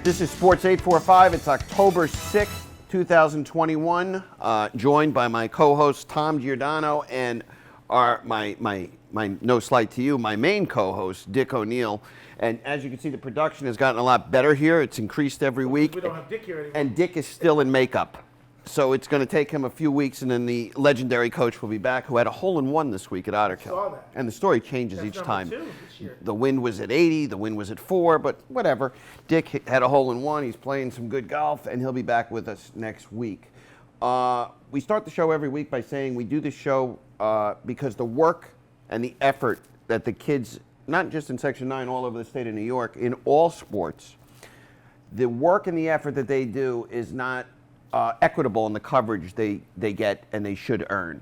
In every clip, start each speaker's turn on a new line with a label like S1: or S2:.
S1: This is Sports 845. It's October 6th, 2021. Joined by my co-host Tom Giordano and my no slight to you, my main co-host Dick O'Neill. And as you can see, the production has gotten a lot better here. It's increased every week.
S2: We don't have Dick here anymore.
S1: And Dick is still in makeup. So it's going to take him a few weeks, and then the legendary coach will be back, who had a hole-in-one this week at Otter Kill.
S2: Saw that.
S1: And the story changes
S2: That's
S1: each time.
S2: number 2 this year.
S1: The wind was at 80, the wind was at 4, but whatever. Dick had a hole-in-one. He's playing some good golf, and he'll be back with us next week. We start the show every week by saying we do this show because the work and the effort that the kids, not just in Section 9, all over the state of New York, in all sports, the work and the effort that they do is not equitable in the coverage they get and they should earn.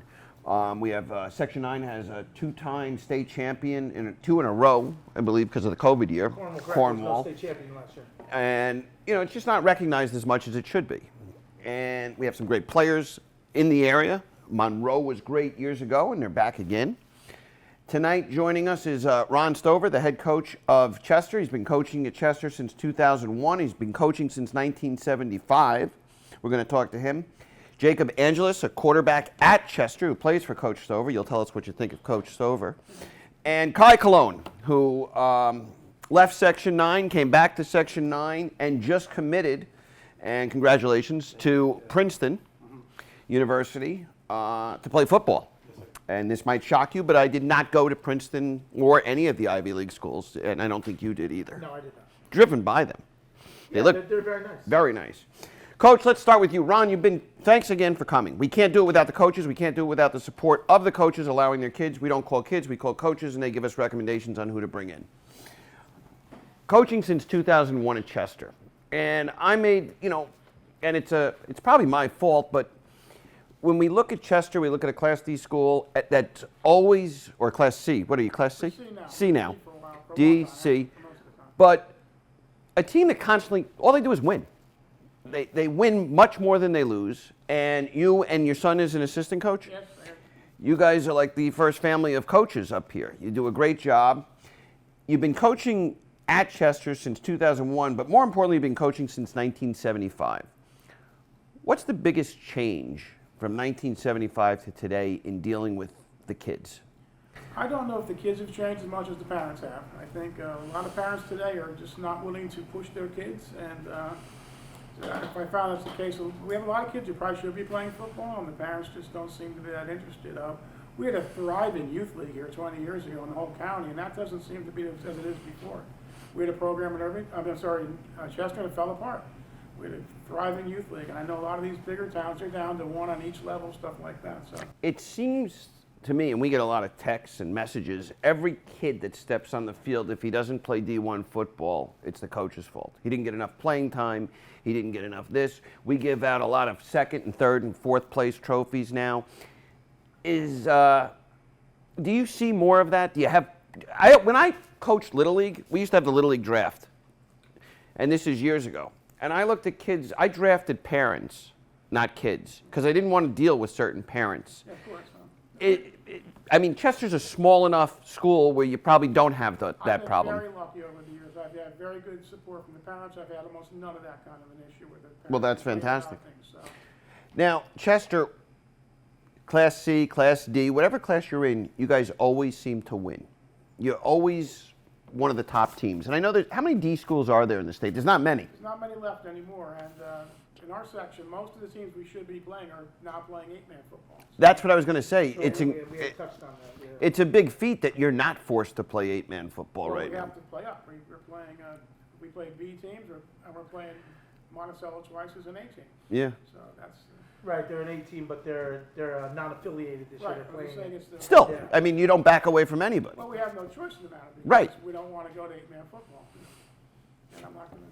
S1: We have Section 9 has a 2-time state champion, 2 in a row, I believe, because of the COVID year.
S2: Cornwall. State champion last year.
S1: And, it's just not recognized as much as it should be. And we have some great players in the area. Monroe was great years ago, and they're back again. Tonight, joining us is Ron Stover, the head coach of Chester. He's been coaching at Chester since 2001. He's been coaching since 1975. We're going to talk to him. Jacob Angelis, a quarterback at Chester, who plays for Coach Stover. You'll tell us what you think of Coach Stover. And Kai Colon, who left Section 9, came back to Section 9, and just committed, and congratulations, to Princeton University to play football. And this might shock you, but I did not go to Princeton or any of the Ivy League schools, and I don't think you did either.
S2: No, I did not.
S1: Driven by them.
S2: They're very nice.
S1: Very nice. Coach, let's start with you. Ron, thanks again for coming. We can't do it without the coaches. We can't do it without the support of the coaches allowing their kids. We don't call kids, we call coaches, and they give us recommendations on who to bring in. Coaching since 2001 at Chester. And I made, and it's probably my fault, but when we look at Chester, we look at a Class D school that's always, or Class C. What are you, Class C? C now. D, C. But a team that constantly, all they do is win. They win much more than they lose. And you and your son is an assistant coach?
S2: Yes, sir.
S1: You guys are like the first family of coaches up here. You do a great job. You've been coaching at Chester since 2001, but more importantly, you've been coaching since 1975. What's the biggest change from 1975 to today in dealing with the kids?
S2: I don't know if the kids have changed as much as the parents have. I think a lot of parents today are just not willing to push their kids, and if I found that's the case, we have a lot of kids who probably should be playing football, and the parents just don't seem to be that interested. We had a thriving youth league here 20 years ago in the whole county, and that doesn't seem to be as it is before. We had a program in Chester that fell apart. We had a thriving youth league, and I know a lot of these bigger towns are down to 1 on each level, stuff like that. So
S1: it seems to me, and we get a lot of texts and messages, every kid that steps on the field, if he doesn't play D1 football, it's the coach's fault. He didn't get enough playing time. He didn't get enough this. We give out a lot of 2nd and 3rd and 4th place trophies now. Do you see more of that? Do you have? When I coached Little League, we used to have the Little League draft, and this is years ago. And I looked at kids. I drafted parents, not kids, because I didn't want to deal with certain parents.
S2: yeah, of course.
S1: Chester's a small enough school where you probably don't have that problem.
S2: I've been very lucky over the years. I've had very good support from the parents. I've had almost none of that kind of an issue with the parents.
S1: Well, that's fantastic.
S2: So.
S1: Now, Chester, Class C, Class D, whatever class you're in, you guys always seem to win. You're always one of the top teams. And I know how many D schools are there in the state? There's not many.
S2: There's not many left anymore. And in our section, most of the teams we should be playing are now playing 8-man football.
S1: That's what I was going to say.
S2: So
S1: it's
S2: we have touched on that. Yeah.
S1: It's a big feat that you're not forced to play 8-man football right
S2: we
S1: now.
S2: have to play up. We're playing. We play B teams, and we're playing Monticello twice as an A team.
S1: Yeah.
S2: So that's.
S3: Right, they're an A team, but they're not affiliated this year.
S2: Right,
S3: They're
S2: I'm saying
S3: playing.
S2: it's the.
S1: Still,
S3: Yeah.
S1: you don't back away from anybody.
S2: Well, we have no choice in the matter because
S1: Right.
S2: we don't want to go to 8-man football. And I'm not going to,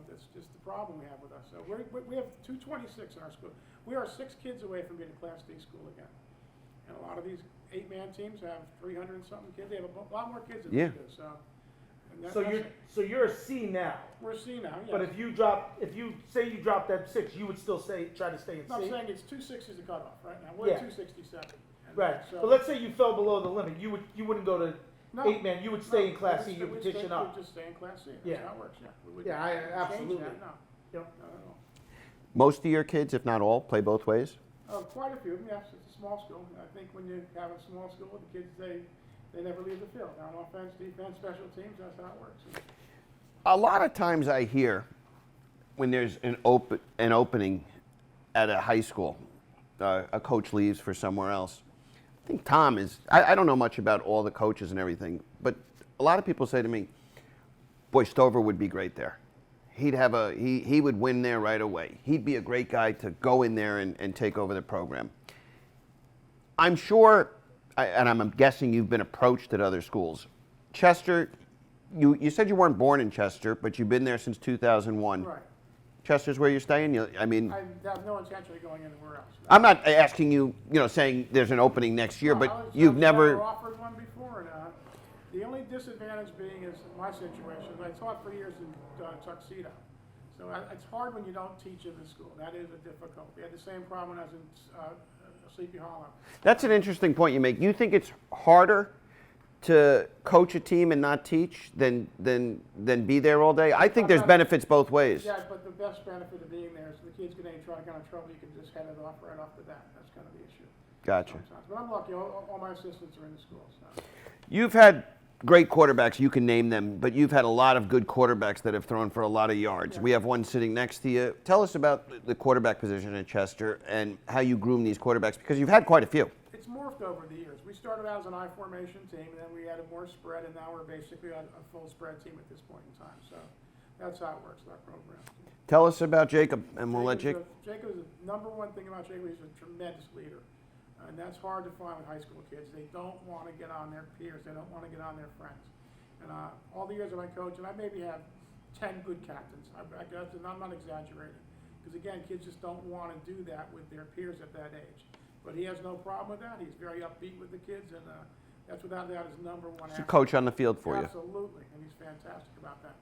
S2: that's just the problem we have with us. So we have 226 in our school. We are 6 kids away from being a Class D school again. And a lot of these 8-man teams have 300 and something kids. They have a lot more kids than we do.
S3: So you're a C now.
S2: We're a C now, yes.
S3: But if you say you drop that 6, you would still try to stay in
S2: No, I'm
S3: C.
S2: saying it's 260 is the cutoff right now. We're at 267.
S3: Right.
S2: So,
S3: But let's say you fell below the limit, you wouldn't go to
S2: No.
S3: 8-man, you would stay in Class C,
S2: We'd
S3: you
S2: stay-
S3: petition
S2: we'd
S3: up.
S2: just stay in Class C.
S3: Yeah.
S2: That's how it works, yeah. We wouldn't
S3: Yeah, I-
S2: change
S3: absolutely.
S2: that, no.
S3: Yep.
S2: Not at all.
S1: Most of your kids, if not all, play both ways?
S2: Quite a few, yes, it's a small school. I think when you have a small school, the kids, they never leave the field. On offense, defense, special teams, that's how it works.
S1: A lot of times I hear when there's an opening at a high school, a coach leaves for somewhere else. I think Tom is, I don't know much about all the coaches and everything, but a lot of people say to me, boy, Stover would be great there. He would win there right away. He'd be a great guy to go in there and take over the program. I'm sure, and I'm guessing you've been approached at other schools. Chester, you said you weren't born in Chester, but you've been there since 2001.
S2: Right.
S1: Chester's where you're staying? I mean,
S2: I have no intention of going anywhere else.
S1: I'm not asking you, saying there's an opening next year,
S2: No,
S1: but you've never.
S2: offered one before, and the only disadvantage being is my situation. I taught for years in Tuxedo, so it's hard when you don't teach in the school. That is a difficult. We had the same problem when I was in Sleepy Hollow.
S1: That's an interesting point you make. You think it's harder to coach a team and not teach than be there all day? I think there's benefits both ways.
S2: Yeah, but the best benefit of being there is if the kids get any kind of trouble, you can just head it off right off the bat. That's kind of the issue.
S1: Gotcha.
S2: Sometimes. But I'm lucky. All my assistants are in the school. So.
S1: You've had great quarterbacks, you can name them, but you've had a lot of good quarterbacks that have thrown for a lot of yards.
S2: Yeah.
S1: We have one sitting next to you. Tell us about the quarterback position at Chester and how you groom these quarterbacks, because you've had quite a few.
S2: It's morphed over the years. We started out as an I formation team, and then we added more spread, and now we're basically a full spread team at this point in time. So that's how it works with our program.
S1: Tell us about Jacob, and we'll let Jacob.
S2: Jacob is the number one thing about Jacob. He's a tremendous leader, and that's hard to find with high school kids. They don't want to get on their peers. They don't want to get on their friends. And all the years of my coaching, I maybe have 10 good captains. I'm not exaggerating, because again, kids just don't want to do that with their peers at that age. But he has no problem with that. He's very upbeat with the kids, and that's without doubt his number one.
S1: He's a coach on the field for you.
S2: Absolutely, and he's fantastic about that.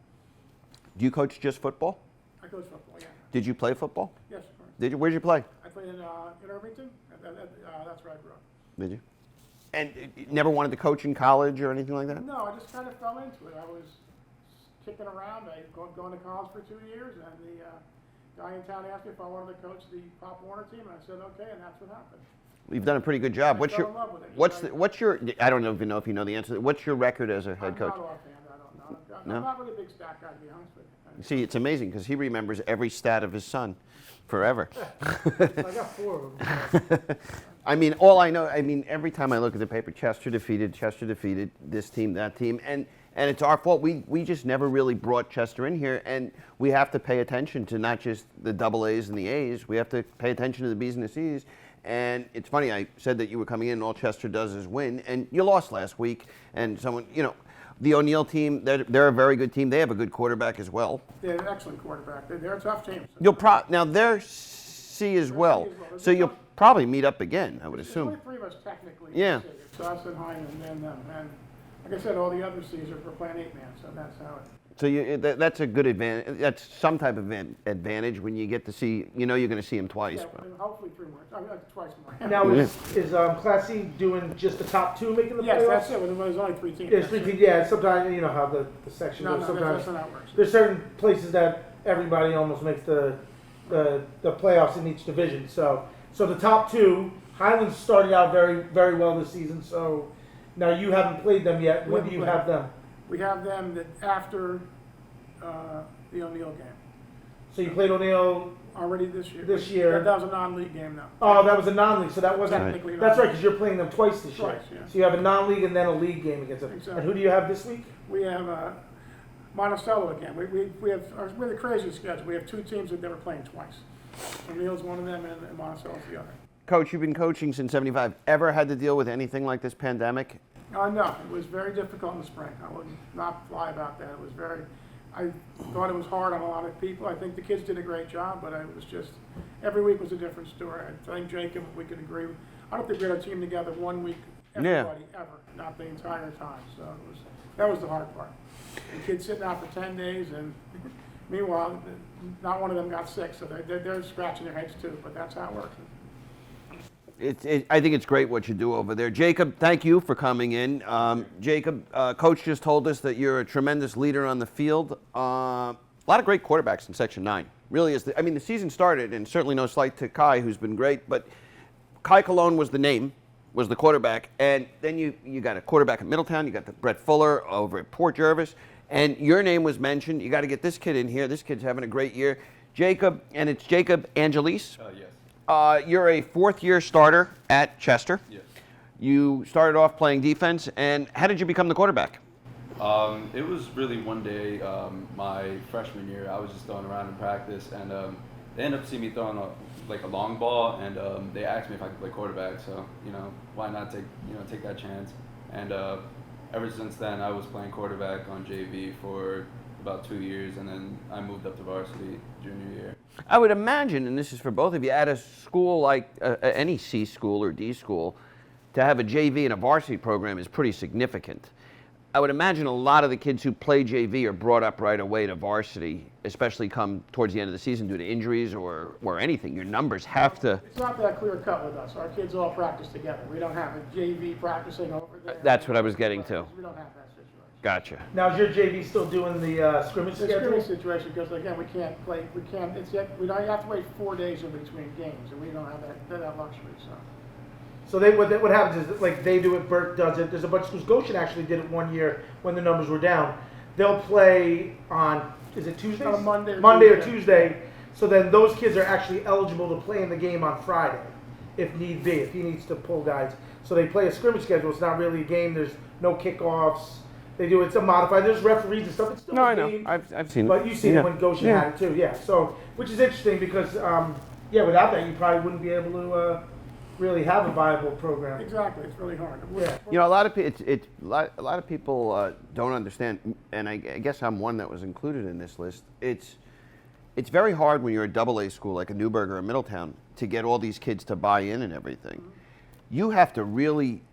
S1: Do you coach just football?
S2: I coach football, yeah.
S1: Did you play football?
S2: Yes, of course.
S1: Did you? Where'd you play?
S2: I played in Irvington. That's where I grew up.
S1: Did you? And you never wanted to coach in college or anything like that?
S2: No, I just kind of fell into it. I was kicking around. I going to college for 2 years, and the guy in town asked me if I wanted to coach the Pop Warner team, and I said okay, and that's what happened.
S1: You've done a pretty good job.
S2: I
S1: What's
S2: fell
S1: your
S2: in love with it.
S1: what's your I don't even know if you know the answer. What's your record as a head coach?
S2: I'm not offhand. I don't know.
S1: No?
S2: I'm not really a big stat guy, to be honest with you.
S1: See, it's amazing because he remembers every stat of his son forever.
S3: I got 4 of them.
S1: I mean, all I know, every time I look at the paper, Chester defeated, this team, that team, and it's our fault. We just never really brought Chester in here, and we have to pay attention to not just the double A's and the A's. We have to pay attention to the B's and the C's. And it's funny, I said that you were coming in and all Chester does is win, and you lost last week, and someone, the O'Neill team, they're a very good team. They have a good quarterback as well.
S2: They're an excellent quarterback. They're a tough team.
S1: Now they're C as well, so you'll probably meet up again, I would assume.
S2: There's only 3 of us technically.
S1: Yeah.
S2: It's us and Hyman and then them. And like I said, all the other C's are playing 8-man, so that's how it.
S1: So that's a good advantage. That's some type of advantage when you get to see, you're going to see him twice.
S2: Yeah,
S1: But.
S2: hopefully 3 more. I mean, twice more.
S3: Now, is Class C doing just the top 2 making the
S2: Yes,
S3: playoffs?
S2: that's it. There's only 3 teams.
S3: Yes, 3 teams. Yeah, sometimes, you know how the section
S2: No,
S3: goes.
S2: no,
S3: Sometimes
S2: that's not how it works.
S3: there's certain places that everybody almost makes the playoffs in each division. So the top 2, Highlands started out very, very well this season. So now you haven't played them yet. When do you have them?
S2: We have them after the O'Neill game.
S3: So you played O'Neill.
S2: Already this year.
S3: This year.
S2: That was a non-league game, though.
S3: Oh, that was a non-league, so that wasn't.
S2: Technically
S3: That's
S2: not.
S3: right, because you're playing them twice this year.
S2: Twice, yeah.
S3: So you have a non-league and then a league game against them.
S2: Exactly.
S3: And who do you have this week?
S2: We have Monticello again. We have the craziest schedule. We have 2 teams that never playing twice. O'Neill's one of them, and Monticello's the other.
S1: Coach, you've been coaching since '75. Ever had to deal with anything like this pandemic?
S2: No, it was very difficult in the spring. I would not lie about that. It was I thought it was hard on a lot of people. I think the kids did a great job, but it was just, every week was a different story. I think Jacob, we could agree. I don't think we had our team together 1 week, everybody, ever, not the entire time. So that was the hard part. The kids sitting out for 10 days, and meanwhile, not one of them got sick, so they're scratching their heads too, but that's how it works.
S1: I think it's great what you do over there. Jacob, thank you for coming in. Jacob, Coach just told us that you're a tremendous leader on the field. A lot of great quarterbacks in Section 9. Really is. The season started, and certainly no slight to Kai, who's been great, but Kai Cologne was the name, was the quarterback, and then you got a quarterback at Middletown, you got the Brett Fuller over at Port Jervis, and your name was mentioned. You got to get this kid in here. This kid's having a great year. Jacob, and it's Jacob Angelis.
S4: Yes.
S1: You're a fourth-year starter at Chester.
S4: Yes.
S1: You started off playing defense, and how did you become the quarterback?
S4: It was really one day, my freshman year. I was just throwing around in practice, and they ended up seeing me throwing a long ball, and they asked me if I could play quarterback. So why not take that chance? And ever since then, I was playing quarterback on JV for about 2 years, and then I moved up to varsity junior year.
S1: I would imagine, and this is for both of you, at a school like any C school or D school, to have a JV and a varsity program is pretty significant. I would imagine a lot of the kids who play JV are brought up right away to varsity, especially come towards the end of the season due to injuries or anything. Your numbers have to.
S2: It's not that clear cut with us. Our kids all practice together. We don't have a JV practicing over there.
S1: That's what I was getting to.
S2: We don't have that situation.
S1: Gotcha.
S3: Now, is your JV still doing the scrimmage
S2: It's a
S3: schedule?
S2: scary situation because again, we can't play. We don't have to wait 4 days in between games, and we don't have that luxury.
S3: So what happens is like they do it, Burke does it. There's a bunch of schools. Goshen actually did it one year when the numbers were down. They'll play on, is it Tuesdays?
S2: On Monday or
S3: Monday or
S2: Tuesday.
S3: Tuesday. So then those kids are actually eligible to play in the game on Friday, if need be, if he needs to pull guys. So they play a scrimmage schedule. It's not really a game. There's no kickoffs. They do it's a modified. There's referees and stuff. It's still
S1: No,
S3: a
S1: I know.
S3: game.
S1: I've seen it.
S3: But you've seen it when Goshen
S1: Yeah.
S3: had it too, yeah. So, which is interesting because, without that, you probably wouldn't be able to really have a viable program.
S2: Exactly, it's really hard.
S3: Yeah.
S1: A lot of a lot of people don't understand, and I guess I'm one that was included in this list. It's very hard when you're a AA school like a Newburgh or a Middletown to get all these kids to buy in and everything. You have to really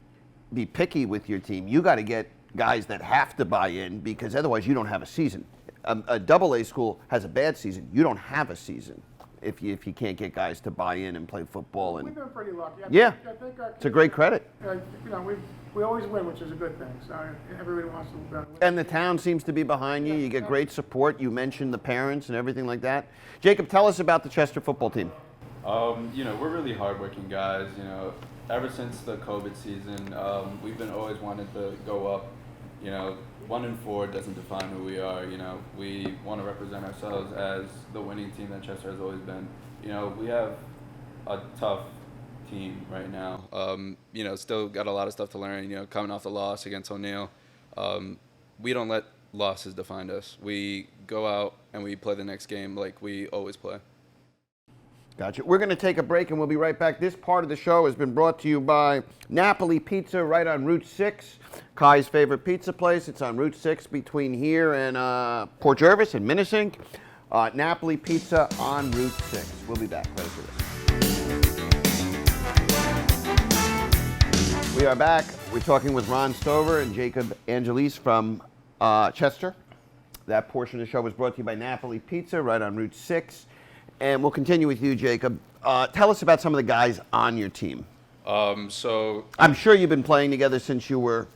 S1: be picky with your team. You got to get guys that have to buy in because otherwise you don't have a season. A AA school has a bad season. You don't have a season if you can't get guys to buy in and play football.
S2: We've
S1: And
S2: been pretty lucky.
S1: Yeah.
S2: I think our
S1: it's a great credit.
S2: we always win, which is a good thing. So everybody wants to win.
S1: And the town seems to be behind you. You get great support. You mentioned the parents and everything like that. Jacob, tell us about the Chester football team.
S4: We're really hardworking guys. Ever since the COVID season, we've been always wanting to go up. 1-4 doesn't define who we are. We want to represent ourselves as the winning team that Chester has always been. We have a tough team right now. Still got a lot of stuff to learn. Coming off the loss against O'Neill, we don't let losses define us. We go out and we play the next game like we always play.
S1: Gotcha. We're going to take a break and we'll be right back. This part of the show has been brought to you by Napoli Pizza right on Route 6. Kai's favorite pizza place. It's on Route 6 between here and Port Jervis and Minnesink. Napoli Pizza on Route 6. We'll be back right after this. We are back. We're talking with Ron Stover and Jacob Angelis from Chester. That portion of the show was brought to you by Napoli Pizza right on Route 6. And we'll continue with you, Jacob. Tell us about some of the guys on your team. I'm sure you've been playing together since you were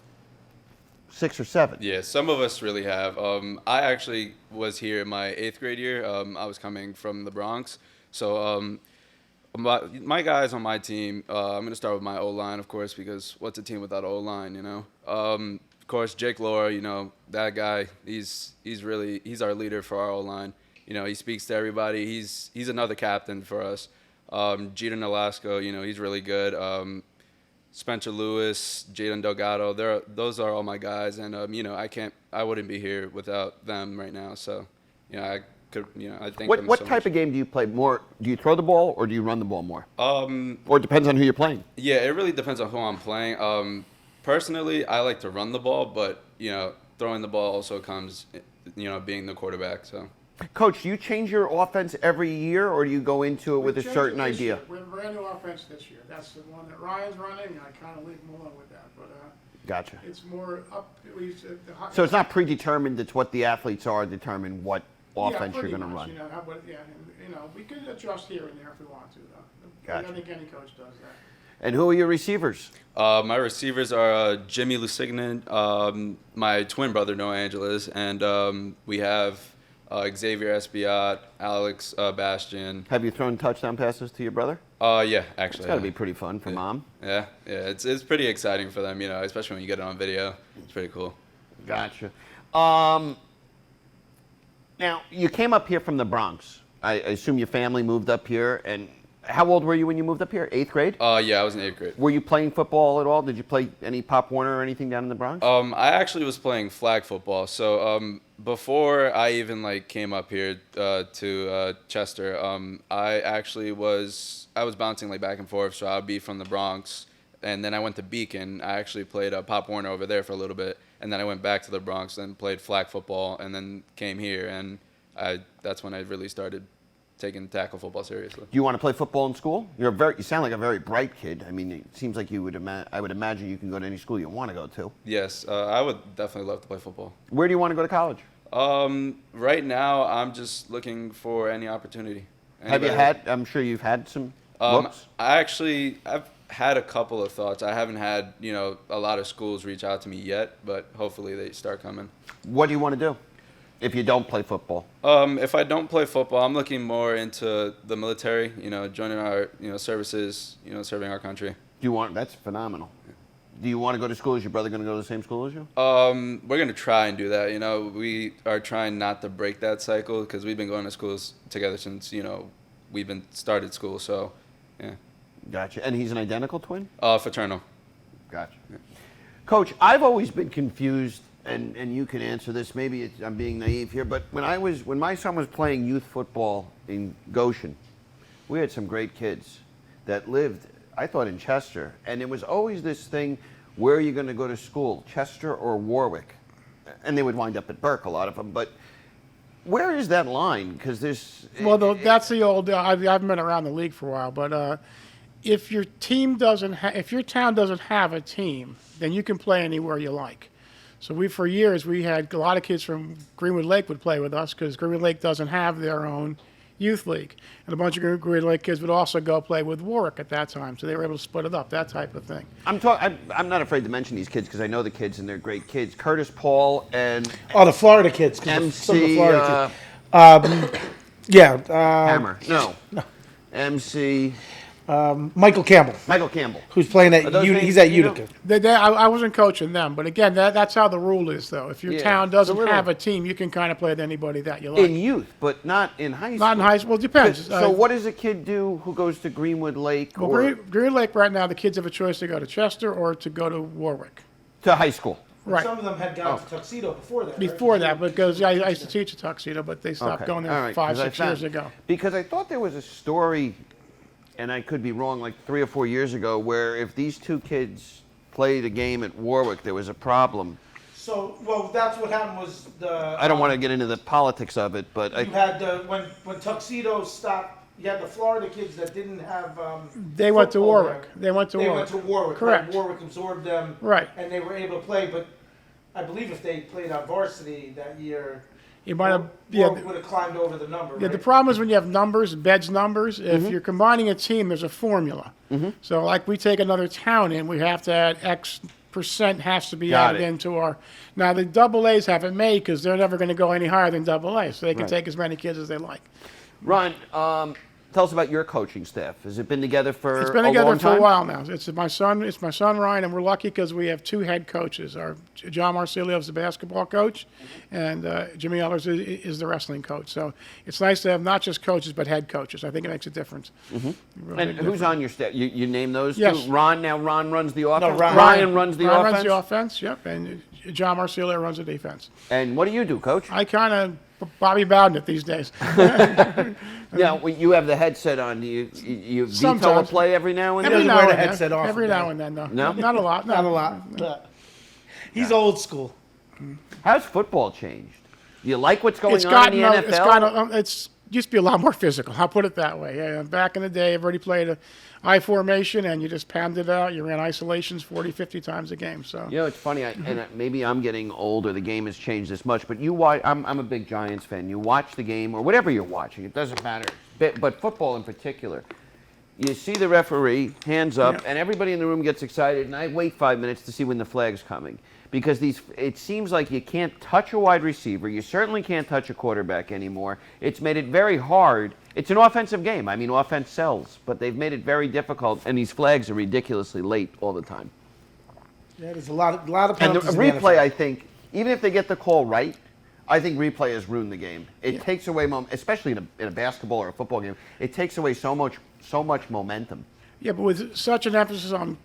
S1: 6 or 7.
S4: Yeah, some of us really have. I actually was here in my 8th grade year. I was coming from the Bronx. So my guys on my team, I'm going to start with my O-line, of course, because what's a team without O-line, Of course, Jake Laura, that guy, he's our leader for our O-line. He speaks to everybody. He's another captain for us. Jeter Nolasco, he's really good. Spencer Lewis, Jaden Delgado, those are all my guys, and I wouldn't be here without them right now. So, I think.
S1: What type of game do you play more? Do you throw the ball or do you run the ball more? Or it depends on who you're playing.
S4: Yeah, it really depends on who I'm playing. Personally, I like to run the ball, but throwing the ball also comes, being the quarterback. So.
S1: Coach, do you change your offense every year, or do you go into it with a certain idea?
S2: We have a brand new offense this year. That's the one that Ryan's running, and I kind of leave him alone with that. But
S1: Gotcha.
S2: it's more up.
S1: So it's not predetermined. It's what the athletes are determine what offense you're going to run.
S2: We could adjust here and there if we want to, though.
S1: Gotcha.
S2: I think any coach does that.
S1: And who are your receivers?
S4: My receivers are Jimmy Lusignan, my twin brother Noah Angeles, and we have Xavier Espiat, Alex Bastian.
S1: Have you thrown touchdown passes to your brother?
S4: Yeah, actually.
S1: It's got to be pretty fun for mom.
S4: Yeah, it's pretty exciting for them, especially when you get it on video. It's pretty cool.
S1: Gotcha. Now, you came up here from the Bronx. I assume your family moved up here. And how old were you when you moved up here? 8th grade?
S4: Yeah, I was in 8th grade.
S1: Were you playing football at all? Did you play any Pop Warner or anything down in the Bronx?
S4: I actually was playing flag football. So before I even came up here to Chester, I was bouncing back and forth. So I'd be from the Bronx, and then I went to Beacon. I actually played Pop Warner over there for a little bit, and then I went back to the Bronx and played flag football, and then came here, and that's when I really started taking tackle football seriously.
S1: Do you want to play football in school? You sound like a very bright kid. I mean, it seems like you would. I would imagine you can go to any school you want to go to.
S4: Yes, I would definitely love to play football.
S1: Where do you want to go to college?
S4: Right now, I'm just looking for any opportunity.
S1: Have you had? I'm sure you've had some looks.
S4: I've had a couple of thoughts. I haven't had a lot of schools reach out to me yet, but hopefully they start coming.
S1: What do you want to do if you don't play football?
S4: If I don't play football, I'm looking more into the military. Joining our services. Serving our country.
S1: That's phenomenal. Do you want to go to school? Is your brother going to go to the same school as you?
S4: We're going to try and do that. We are trying not to break that cycle because we've been going to schools together since, we've been started school. So, yeah.
S1: Gotcha. And he's an identical twin?
S4: Fraternal.
S1: Gotcha. Coach, I've always been confused, and you can answer this. Maybe I'm being naive here, but when my son was playing youth football in Goshen, we had some great kids that lived, I thought, in Chester, and it was always this thing: where are you going to go to school, Chester or Warwick? And they would wind up at Burke, a lot of them. But where is that line? Because there's
S2: That's the old. I haven't been around the league for a while, but if your team if your town doesn't have a team, then you can play anywhere you like. So for years we had a lot of kids from Greenwood Lake would play with us because Greenwood Lake doesn't have their own youth league, and a bunch of Greenwood Lake kids would also go play with Warwick at that time, so they were able to split it up, that type of thing.
S1: I'm not afraid to mention these kids because I know the kids and they're great kids. Curtis Paul and
S3: The Florida kids. 'Cause
S1: MC
S3: some of the Florida kids. Yeah.
S1: Hammer. No. MC
S3: Michael Campbell,
S1: who's
S3: playing at
S1: Are those
S3: He's
S1: names
S3: at
S1: you know?
S3: Utica.
S2: I wasn't coaching them, but again, that's how the rule is, though. If your
S1: Yeah,
S2: town
S1: it's a
S2: doesn't
S1: little-
S2: have a team, you can kind of play with anybody that you like.
S1: in youth, but not in high school.
S2: Not in high school. Well, it depends.
S1: So what does a kid do who goes to Greenwood Lake
S2: Well,
S1: or
S2: Green Lake right now, the kids have a choice to go to Chester or to go to Warwick.
S1: to high school?
S2: Right.
S3: Some of them had gone to Tuxedo before that.
S2: Before that, because I used to teach at Tuxedo, but they stopped
S1: Okay.
S2: going there
S1: All right,
S2: 5,
S1: 'cause I
S2: 6 years
S1: found-
S2: ago.
S1: Because I thought there was a story, and I could be wrong, like 3 or 4 years ago, where if these two kids played a game at Warwick, there was a problem.
S3: So, that's what happened was
S1: I don't want to get into the politics of it, but
S3: You had when Tuxedo stopped. You had the Florida kids that didn't have.
S2: They went to
S3: football
S2: Warwick.
S3: there.
S2: They went to Warwick.
S3: went to Warwick.
S2: Correct.
S3: Right? Warwick absorbed them.
S2: Right.
S3: And they were able to play, but I believe if they played on varsity that year,
S2: You might have.
S3: Warwick would have climbed over the number.
S2: Yeah,
S3: right?
S2: the problem is when you have numbers, beds numbers,
S1: Mm-hmm.
S2: if you're combining a team, there's a formula. So like we take another town in, we have to add X percent has to be
S1: Got
S2: added
S1: it.
S2: into our. Now the double A's have it made because they're never going to go any higher than double A, so they can
S1: Right.
S2: take as many kids as they like.
S1: Ron, tell us about your coaching staff. Has it been together for
S2: It's been
S1: a
S2: together
S1: long
S2: for a
S1: time?
S2: while now. It's my son Ryan, and we're lucky because we have 2 head coaches. Our John Marsilio is the basketball coach, and Jimmy Ellers is the wrestling coach. So it's nice to have not just coaches but head coaches. I think it makes a difference.
S1: And who's on your staff? You name those
S2: Yes.
S1: two? Ron runs the offense?
S3: Ryan.
S1: Ryan runs the
S2: Ryan
S1: offense?
S2: runs the offense, yep, and John Marsilio runs the defense.
S1: And what do you do, Coach?
S2: I kind of Bobby Bowden it these days.
S1: Yeah, well, you have the headset on. Do you veto a
S2: Sometimes.
S1: play every now and
S2: Every
S1: then?
S3: doesn't wear
S2: now
S3: the
S2: and then.
S3: headset often,
S2: Every
S3: though.
S2: now and then, though.
S1: No?
S2: Not a lot.
S3: Not a lot. He's old school.
S1: How's football changed? Do you like what's going
S2: It's
S1: on
S2: gotten,
S1: in the NFL?
S2: it's gotten, it's used to be a lot more physical. I'll put it that way. Yeah, back in the day, everybody played a I formation and you just pounded it out. You ran isolations 40, 50 times a game. So
S1: You know, it's funny, maybe I'm getting older, the game has changed this much, but you watch, I'm a big Giants fan. You watch the game, or whatever you're watching, it doesn't matter, but football in particular, You see the referee, hands up,
S2: Yeah.
S1: and everybody in the room gets excited, and I wait 5 minutes to see when the flag's coming. Because it seems like you can't touch a wide receiver. You certainly can't touch a quarterback anymore. It's made it very hard. It's an offensive game. I mean, offense sells, but they've made it very difficult, and these flags are ridiculously late all the time.
S3: Yeah, there's a lot of
S1: And the
S3: penalties. in the
S1: replay,
S3: NFL.
S1: I think, even if they get the call right, I think replay has ruined the game. It takes away, especially in a basketball or a football game, it takes away so much momentum.
S2: Yeah, but with such an emphasis on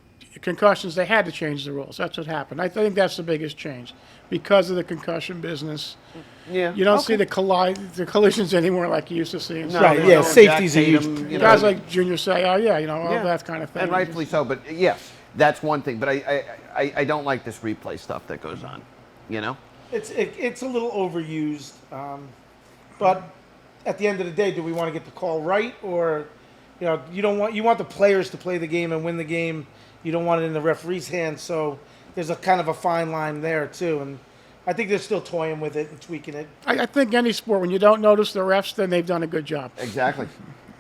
S2: concussions, they had to change the rules. That's what happened. I think that's the biggest change because of the concussion business.
S1: Yeah,
S2: You don't see the collisions anymore like you used to see.
S1: No,
S3: Right,
S1: there's
S3: yeah,
S1: no
S3: safety's
S1: Jack
S3: a huge-
S1: Tatum, you know.
S2: Guys like Junior say, oh yeah, all
S1: Yeah.
S2: that kind of thing.
S1: And rightfully so, but yes, that's one thing. But I don't like this replay stuff that goes on, you know?
S3: It's a little overused, but at the end of the day, do we want to get the call right, or you want the players to play the game and win the game. You don't want it in the referee's hands. So there's a kind of a fine line there too, and I think they're still toying with it and tweaking it.
S2: I think any sport, when you don't notice the refs, then they've done a good job.
S1: Exactly.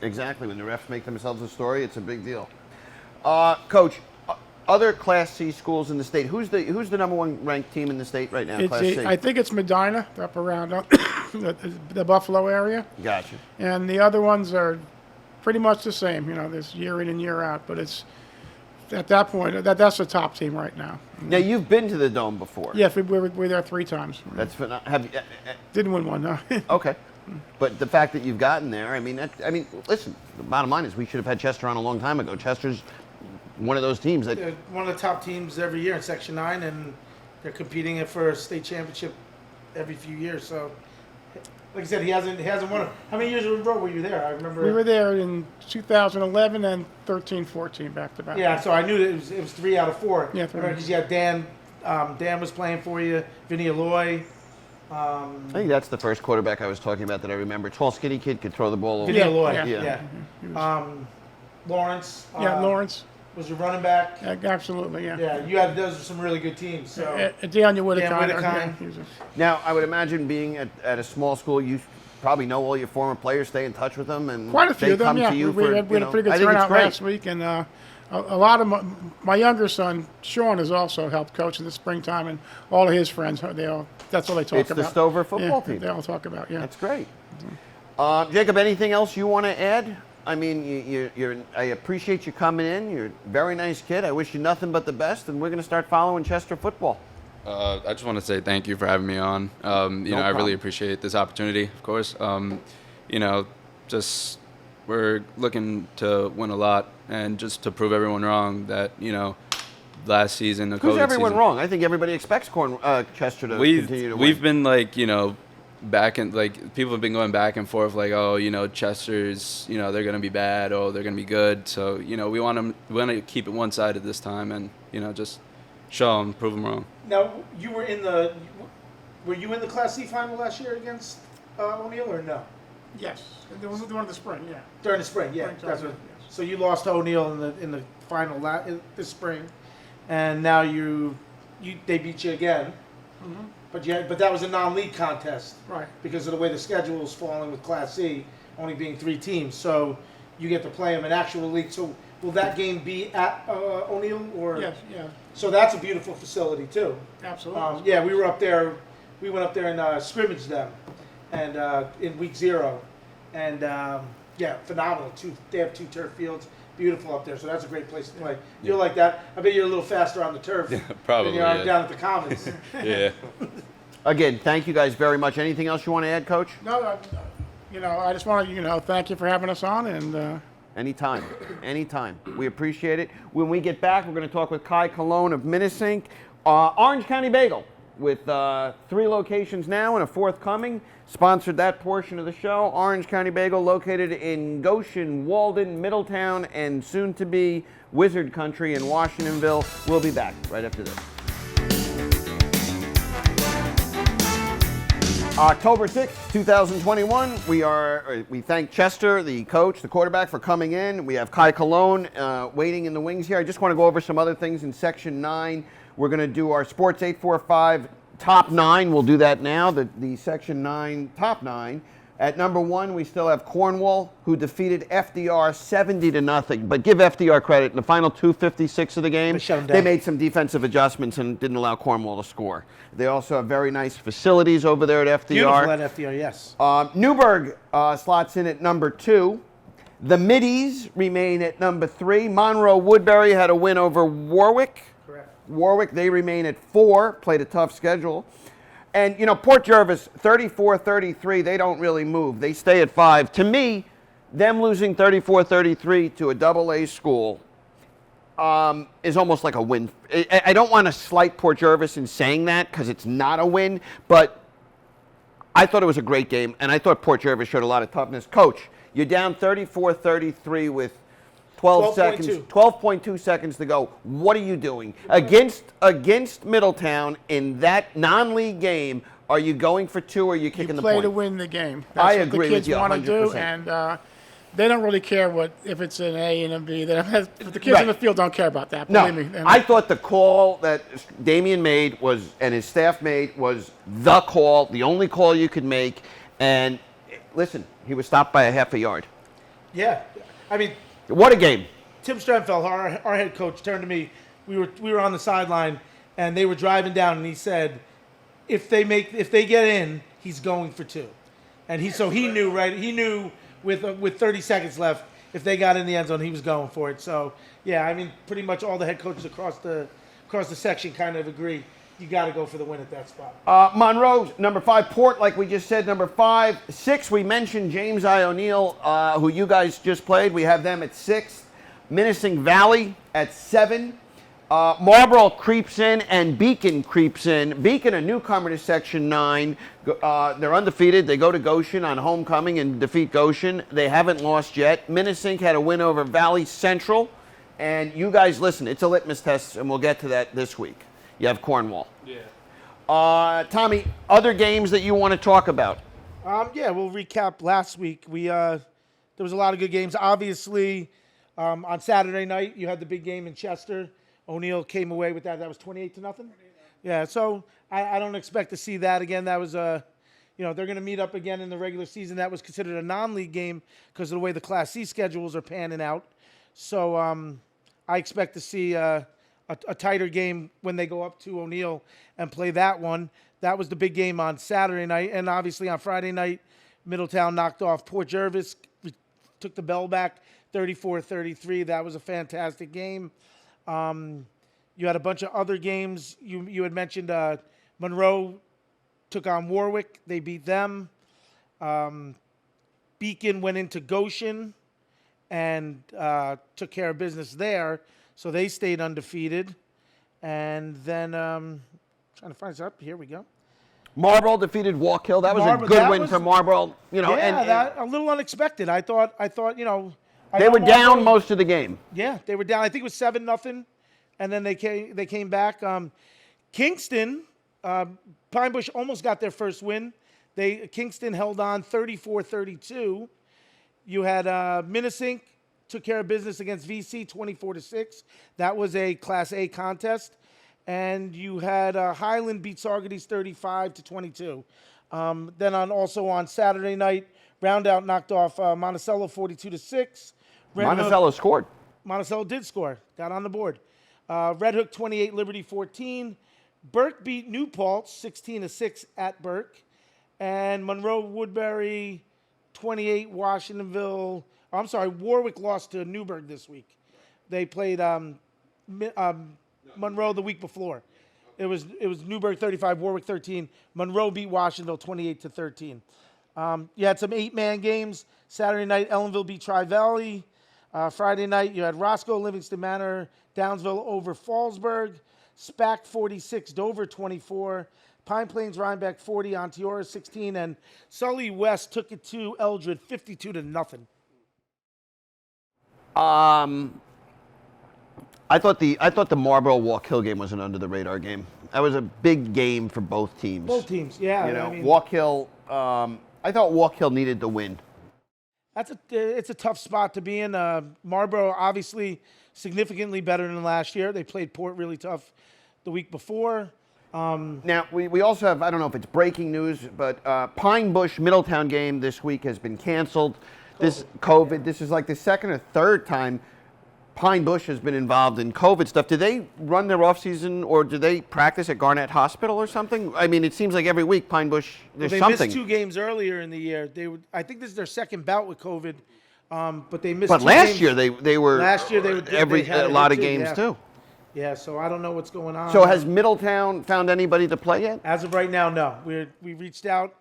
S1: Exactly. When the refs make themselves a story, it's a big deal. Coach, other Class C schools in the state, who's the number one ranked team in the state right now, Class C?
S2: I think it's Medina, up around the Buffalo area.
S1: Gotcha.
S2: And the other ones are pretty much the same, this year in and year out. But it's at that point, that's the top team right now.
S1: Now, you've been to the Dome before.
S2: Yes, we were there 3 times.
S1: That's
S2: Didn't win one, no.
S1: okay. But the fact that you've gotten there, I mean, listen, the bottom line is we should have had Chester on a long time ago. Chester's one of those teams that
S3: They're one of the top teams every year in Section 9, and they're competing for a state championship every few years. So, like I said, he hasn't won it. How many years in a row were you there? I remember.
S2: We were there in 2011 and 13-14 back to back.
S3: Yeah, so I knew that it was 3 out of 4.
S2: Yeah,
S3: because you had Dan. Dan was playing for you. Vinny Aloy.
S1: I think that's the first quarterback I was talking about that I remember. Tall, skinny kid, could throw the ball over.
S3: Vinny Aloy.
S2: yeah.
S3: Yeah. Lawrence.
S2: Lawrence.
S3: Was your running back.
S2: Absolutely, yeah.
S3: Yeah, those are some really good teams. So.
S2: Daniel Whitacon.
S3: Dan Whitacon.
S2: Yeah, he was
S1: Now, I would imagine being at a small school, you probably know all your former players, stay in touch with them, and
S2: quite a few
S1: they
S2: of them,
S1: come
S2: yeah.
S1: to you
S2: We
S1: for,
S2: had a pretty good
S1: I think it's
S2: turnout
S1: great.
S2: last week, and a lot of my younger son, Sean, has also helped coach in the springtime, and all of his friends, that's all they talk
S1: It's
S2: about.
S1: the Stover football
S2: Yeah,
S1: team.
S2: they all talk about, yeah.
S1: That's great. Jacob, anything else you want to add? I mean, I appreciate you coming in. You're a very nice kid. I wish you nothing but the best, and we're going to start following Chester football.
S4: I just want to say thank you for having me on. I really
S1: problem.
S4: appreciate this opportunity, of course. Just we're looking to win a lot and just to prove everyone wrong that, last season, the
S1: Who's
S4: COVID
S1: everyone
S4: season,
S1: wrong? I think everybody expects Chester to continue to win.
S4: we've been back and people have been going back and forth Chester's they're gonna be bad or they're gonna be good, so we want to keep it one-sided this time and just show them, prove them wrong.
S3: Now, were you in the Class C final last year against O'Neill or no?
S2: Yes, there was the one in the spring, yeah.
S3: During the spring, yeah.
S2: Springtime,
S3: That's what.
S2: yes.
S3: So you lost to O'Neill in the final this spring, and now they beat you again.
S2: Mm-hmm.
S3: But that was a non-league contest
S2: Right.
S3: because of the way the schedule is falling with Class C, only being 3 teams. So you get to play them in actual league. So will that game be at O'Neill or?
S2: Yes, yeah,
S3: So that's a beautiful facility too.
S2: absolutely.
S3: Yeah, we were up there. We went up there and scrimmaged them, and in week 0, and phenomenal. They have 2 turf fields, beautiful up there. So that's a great place to play. You're like that. I bet you're a little faster on the turf
S4: Probably,
S3: than you are
S4: yeah.
S3: down at the Commons.
S4: Yeah.
S1: Again, thank you guys very much. Anything else you want to add, Coach?
S2: No, I just want to, thank you for having us on, and
S1: Anytime. Anytime. We appreciate it. When we get back, we're going to talk with Kai Colon of Minnesink. Orange County Bagel, with 3 locations now and a 4th coming, sponsored that portion of the show. Orange County Bagel, located in Goshen, Walden, Middletown, and soon to be Wizard Country in Washingtonville. We'll be back right after this. October 6th, 2021, we thank Chester, the coach, the quarterback, for coming in. We have Kai Colon waiting in the wings here. I just want to go over some other things in Section 9. We're going to do our Sports 845 Top 9. We'll do that now, the Section 9 Top 9 At number 1, we still have Cornwall, who defeated FDR 70-0. But give FDR credit. In the final 2:56 of the game,
S3: They shut 'em
S1: they
S3: down.
S1: made some defensive adjustments and didn't allow Cornwall to score. They also have very nice facilities over there at FDR.
S3: Beautiful at FDR, yes.
S1: Newburgh slots in at number 2. The Middies remain at number 3. Monroe Woodbury had a win over Warwick.
S3: Correct.
S1: Warwick, they remain at 4, played a tough schedule. And, Port Jervis, 34-33, they don't really move. They stay at 5. To me, them losing 34-33 to a double-A school is almost like a win. I don't want to slight Port Jervis in saying that because it's not a win, but I thought it was a great game, and I thought Port Jervis showed a lot of toughness. Coach, you're down 34-33 with 12.2 seconds to go. What are you doing against Middletown in that non-league game? Are you going for 2 or are you kicking the
S2: Play
S1: point?
S2: to win the game.
S1: I
S2: That's
S1: agree
S2: what the
S1: with
S2: kids
S1: you
S2: want to do,
S1: 100%.
S2: and they don't really care if it's an A and a B. The kids
S1: Right.
S2: in the field don't care about that.
S1: No,
S2: Believe me. And
S1: I thought the call that Damien made and his staff made was the call, the only call you could make. And listen, he was stopped by a half a yard.
S3: Yeah. I mean,
S1: What a game.
S3: Tim Strenfeld, our head coach, turned to me. We were on the sideline, and they were driving down, and he said, if they get in, he's going for 2. And he knew, right? He knew with 30 seconds left, if they got in the end zone, he was going for it. So yeah, I mean, pretty much all the head coaches across the section kind of agree. You got to go for the win at that spot.
S1: Monroe, number 5. Port, like we just said, number 5. 6, we mentioned James I. O'Neill, who you guys just played. We have them at 6. Menacing Valley at 7. Marlboro creeps in and Beacon creeps in. Beacon, a newcomer to Section 9. They're undefeated. They go to Goshen on homecoming and defeat Goshen. They haven't lost yet. Menacing had a win over Valley Central. And you guys, listen, it's a litmus test, and we'll get to that this week. You have Cornwall.
S4: Yeah.
S1: Tommy, other games that you want to talk about?
S3: Yeah, we'll recap last week. There was a lot of good games. Obviously, on Saturday night, you had the big game in Chester. O'Neill came away with that. That was 28-0. Yeah, so I don't expect to see that again. That was they're going to meet up again in the regular season. That was considered a non-league game because of the way the Class C schedules are panning out. So I expect to see a tighter game when they go up to O'Neill and play that one. That was the big game on Saturday night. And obviously on Friday night, Middletown knocked off Port Jervis, took the bell back 34-33. That was a fantastic game. You had a bunch of other games. You had mentioned Monroe took on Warwick. They beat them. Beacon went into Goshen and took care of business there. So they stayed undefeated. And then, trying to find this up. Here we go.
S1: Marlboro defeated Walk Hill. That was a
S3: Marlboro-
S1: good
S3: that
S1: win
S3: was-
S1: for Marlboro.
S3: That a little unexpected. I thought I
S1: they were
S3: know
S1: down
S3: Marlboro-
S1: most of the game.
S3: Yeah, they were down. I think it was 7-0, and then they came back. Kingston, Pine Bush almost got their first win. Kingston held on 34-32. You had Minnesink took care of business against VC 24-6. That was a Class A contest, and you had Highland beat Saugerties 35-22. Then also on Saturday night, Roundout knocked off Monticello 42-6.
S1: Monticello scored.
S3: Monticello did score, got on the board. Red Hook 28, Liberty 14. Burke beat New Paltz 16-6 at Burke. And Monroe Woodbury 28, Warwick lost to Newburgh this week. They played Monroe the week before. It was Newburgh 35, Warwick 13. Monroe beat Washingtonville 28-13. You had some 8-man games. Saturday night, Ellenville beat Tri-Valley. Friday night, you had Roscoe, Livingston Manor, Downsville over Fallsburg. SPAC 46, Dover 24. Pine Plains, Rhinebeck 40, Onteora 16, and Sully West took it to Eldred 52-0.
S1: I thought the Marlboro Walk Hill game was an under the radar game. That was a big game for both teams.
S3: Both teams, yeah.
S1: You know,
S3: I mean,
S1: Walk Hill. I thought Walk Hill needed the win.
S3: it's a tough spot to be in. Marlboro obviously significantly better than last year. They played Port really tough the week before.
S1: Now, we also have, I don't know if it's breaking news, but Pine Bush Middletown game this week has been canceled. This COVID, this is like the second or third time Pine Bush has been involved in COVID stuff. Do they run their off season, or do they practice at Garnett Hospital or something? I mean, it seems like every week Pine Bush, there's
S3: They
S1: something.
S3: missed 2 games earlier in the year. I think this is their second bout with COVID, but they missed.
S1: But
S3: 2
S1: last
S3: games.
S1: year they were
S3: Last year they had
S1: a
S3: it
S1: lot of
S3: too,
S1: games
S3: yeah.
S1: too.
S3: Yeah, so I don't know what's going on.
S1: So has Middletown found anybody to play yet?
S3: As of right now, no. We reached out.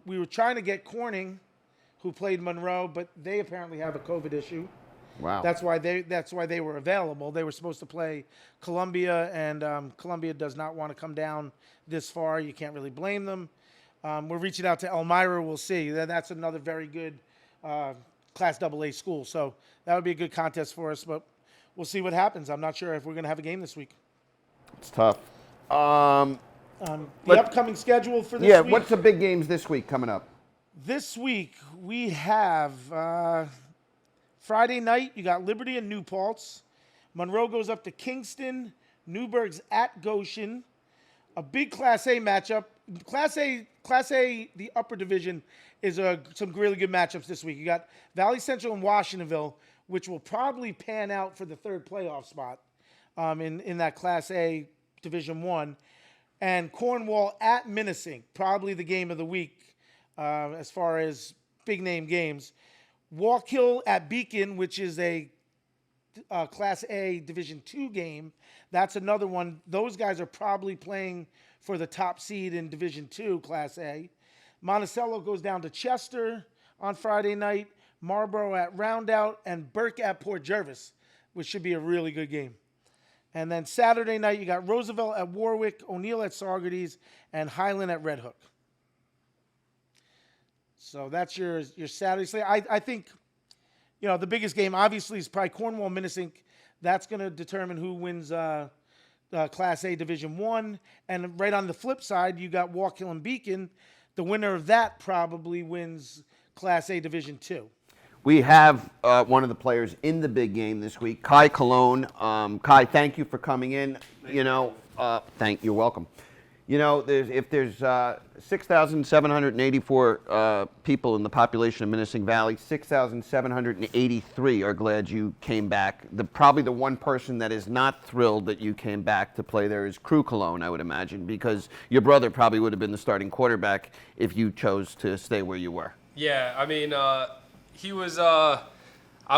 S3: We were trying to get Corning, who played Monroe, but they apparently have a COVID issue.
S1: Wow.
S3: That's why they were available. They were supposed to play Columbia, and Columbia does not want to come down this far. You can't really blame them. We're reaching out to Elmira. We'll see. That's another very good Class AA school. So that would be a good contest for us, but we'll see what happens. I'm not sure if we're going to have a game this week.
S1: It's tough.
S3: The upcoming schedule for this week.
S1: What's the big games this week coming up?
S3: This week we have Friday night. You got Liberty and New Paltz. Monroe goes up to Kingston. Newburgh's at Goshen. A big Class A matchup. Class A, the upper division is some really good matchups this week. You got Valley Central and Washingtonville, which will probably pan out for the third playoff spot in that Class A Division I. And Cornwall at Minisink, probably the game of the week as far as big name games. Wallkill at Beacon, which is a Class A Division II game. That's another one. Those guys are probably playing for the top seed in Division II, Class A. Monticello goes down to Chester on Friday night. Marlboro at Roundout, and Burke at Port Jervis, which should be a really good game. And then Saturday night, you got Roosevelt at Warwick, O'Neill at Saugerties, and Highland at Red Hook. So that's your Saturday slate. I think, the biggest game obviously is probably Cornwall Minisink. That's going to determine who wins Class A Division I. And right on the flip side, you got Wallkill and Beacon. The winner of that probably wins Class A Division II.
S1: We have one of the players in the big game this week, Kai Cologne. Kai, thank you for coming in. You're welcome. If there's 6,784 people in the population of Minisink Valley, 6,783 are glad you came back. Probably the one person that is not thrilled that you came back to play there is Crew Cologne, I would imagine, because your brother probably would have been the starting quarterback if you chose to stay where you were.
S5: Yeah, I mean, he was, I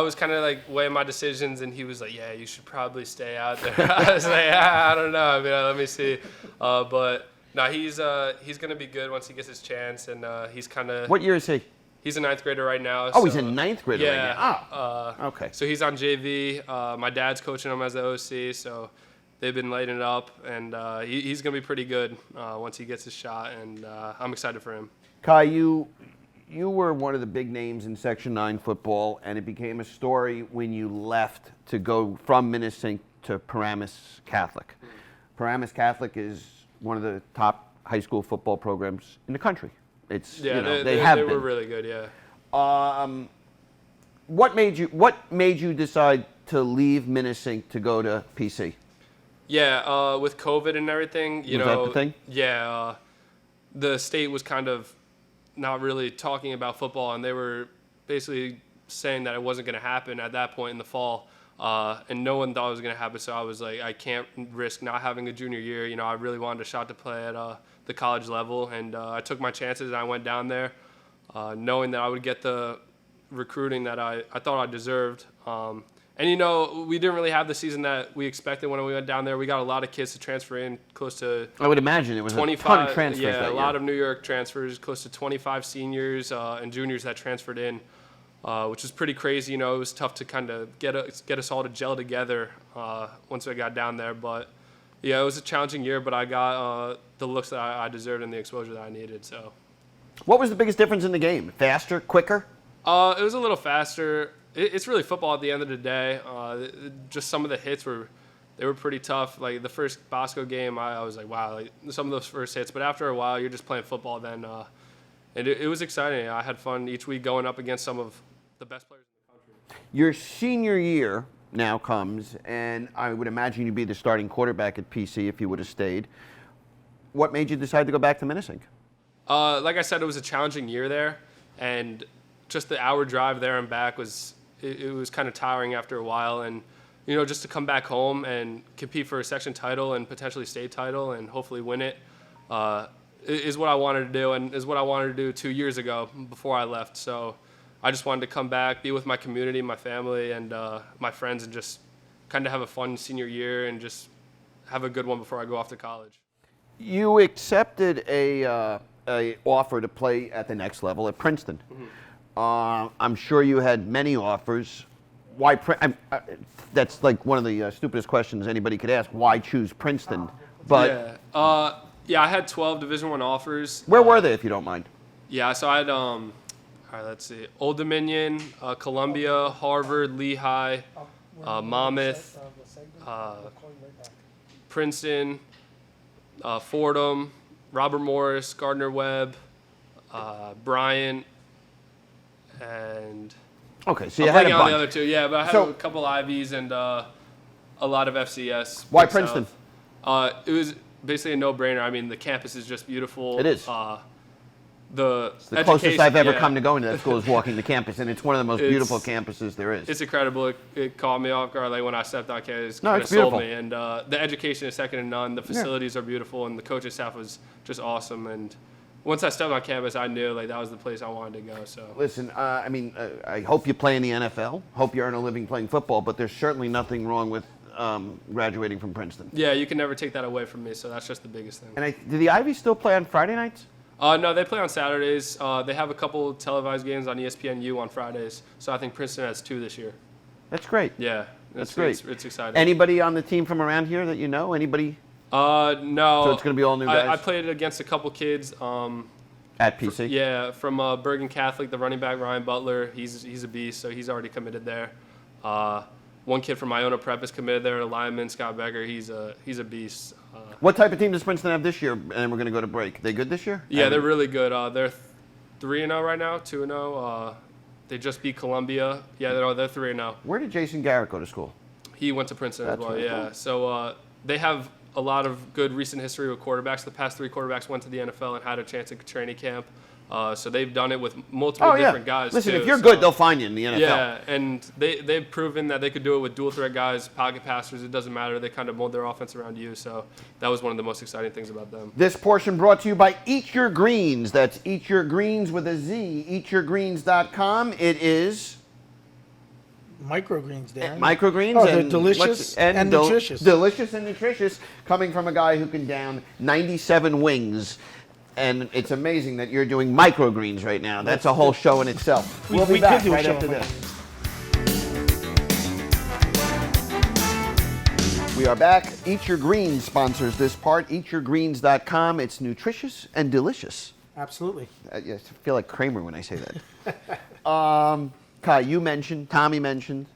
S5: was kind of like weighing my decisions, and he was like, yeah, you should probably stay out there. I was like, I don't know. I mean, let me see. But no, he's going to be good once he gets his chance, and he's kind of.
S1: What year is he?
S5: He's a ninth grader right now.
S1: Oh, he's a ninth grader right now.
S5: Yeah.
S1: Okay.
S5: So he's on JV. My dad's coaching him as the OC, so they've been lighting it up, and he's going to be pretty good once he gets his shot, and I'm excited for him.
S1: Kai, you were one of the big names in Section 9 football, and it became a story when you left to go from Minisink to Paramus Catholic. Paramus Catholic is one of the top high school football programs in the country. It's
S5: they were really good. Yeah.
S1: What made you decide to leave Minisink to go to PC?
S5: Yeah, with COVID and everything,
S1: Was that the thing?
S5: Yeah, the state was kind of not really talking about football, and they were basically saying that it wasn't going to happen at that point in the fall, and no one thought it was going to happen. So I was like, I can't risk not having a junior year. I really wanted a shot to play at the college level, and I took my chances, and I went down there, knowing that I would get the recruiting that I thought I deserved. And, we didn't really have the season that we expected when we went down there. We got a lot of kids to transfer in, close to
S1: I would imagine it was
S5: 25,
S1: a ton of transfers that
S5: yeah,
S1: year.
S5: a lot of New York transfers, close to 25 seniors and juniors that transferred in, which was pretty crazy. It was tough to kind of get us all to gel together once I got down there. But, yeah, it was a challenging year, but I got the looks that I deserved and the exposure that I needed. So,
S1: what was the biggest difference in the game? Faster, quicker?
S5: It was a little faster. It's really football at the end of the day. Just some of the hits were pretty tough. Like the first Bosco game, I was like, wow, like some of those first hits. But after a while, you're just playing football then. And it was exciting. I had fun each week going up against some of the best players in the country.
S1: Your senior year now comes, and I would imagine you'd be the starting quarterback at PC if you would have stayed. what made you decide to go back to Minnesink?
S5: Like I said, it was a challenging year there, and just the hour drive there and back was it was kind of tiring after a while. And just to come back home and compete for a section title and potentially state title and hopefully win it is what I wanted to do, and is what I wanted to do 2 years ago before I left. So I just wanted to come back, be with my community, my family, and my friends, and just kind of have a fun senior year and just have a good one before I go off to college.
S1: You accepted a offer to play at the next level at Princeton. I'm sure you had many offers. Why? That's like one of the stupidest questions anybody could ask. Why choose Princeton? But
S5: yeah, I had 12 Division I offers.
S1: where were they, if you don't mind?
S5: Yeah, so I had all right, let's see, Old Dominion, Columbia, Harvard, Lehigh, Monmouth, Princeton, Fordham, Robert Morris, Gardner-Webb, Bryant, and
S1: Okay, so you
S5: I'm
S1: had a
S5: blanking on
S1: bunch.
S5: the other two. Yeah, but I had
S1: So-
S5: a couple Ivies and a lot of FCS.
S1: Why
S5: Big
S1: Princeton?
S5: South. It was basically a no-brainer. I mean, the campus is just beautiful.
S1: It is.
S5: The
S1: The closest I've ever
S5: yeah.
S1: come to going to that school is walking the campus, and it's one of the most
S5: It's-
S1: beautiful campuses there is.
S5: It's incredible. It caught me off guard. Like when I stepped on campus,
S1: No,
S5: kind of
S1: it's
S5: sold
S1: beautiful.
S5: me. And the education is second to none. The facilities are beautiful, and the coaching staff was just awesome. And once I stepped on campus, I knew like that was the place I wanted to go. So
S1: Listen, I hope you play in the NFL. Hope you earn a living playing football, but there's certainly nothing wrong with graduating from Princeton.
S5: yeah, you can never take that away from me. So that's just the biggest thing.
S1: And do the Ivies still play on Friday nights?
S5: No, they play on Saturdays. They have a couple televised games on ESPNU on Fridays. So I think Princeton has 2 this year.
S1: That's great.
S5: Yeah,
S1: That's great.
S5: It's exciting.
S1: Anybody on the team from around here that you know? Anybody
S5: No.
S1: So it's gonna be all new
S5: I
S1: guys?
S5: played against a couple kids.
S1: at PC?
S5: Yeah, from Bergen Catholic, the running back Ryan Butler. He's a beast, so he's already committed there. One kid from Iona Prep is committed there. A lineman, Scott Becker. He's a beast.
S1: What type of team does Princeton have this year? And we're going to go to break. They good this year?
S5: Yeah, they're really good. They're 3-0 right now, 2-0. They just beat Columbia. Yeah, they're 3-0.
S1: Where did Jason Garrett go to school?
S5: He went to Princeton as
S1: That's
S5: well.
S1: really
S5: Yeah,
S1: cool.
S5: so they have a lot of good recent history with quarterbacks. The past 3 quarterbacks went to the NFL and had a chance at training camp. So they've done it with multiple different guys.
S1: Listen,
S5: too,
S1: if you're
S5: so-
S1: good, they'll find you in the NFL.
S5: Yeah, and they've proven that they could do it with dual threat guys, pocket passers. It doesn't matter. They kind of mold their offense around you. So that was one of the most exciting things about them.
S1: This portion brought to you by Eat Your Greens. That's Eat Your Greens with a Z. EatYourGreens.com. It is
S3: Microgreens, Darren.
S1: microgreens.
S3: Oh, they're
S1: and
S3: delicious and nutritious.
S1: Delicious and nutritious, coming from a guy who can down 97 wings. And it's amazing that you're doing microgreens right now. That's a whole show in itself.
S3: We-
S1: We'll be
S3: we
S1: back
S3: could do a
S1: right
S3: show
S1: after
S3: on
S1: this. We are back. Eat Your Greens sponsors this part. EatYourGreens.com. It's nutritious and delicious.
S3: Absolutely.
S1: I feel like Kramer when I say that. Kai, Tommy mentioned,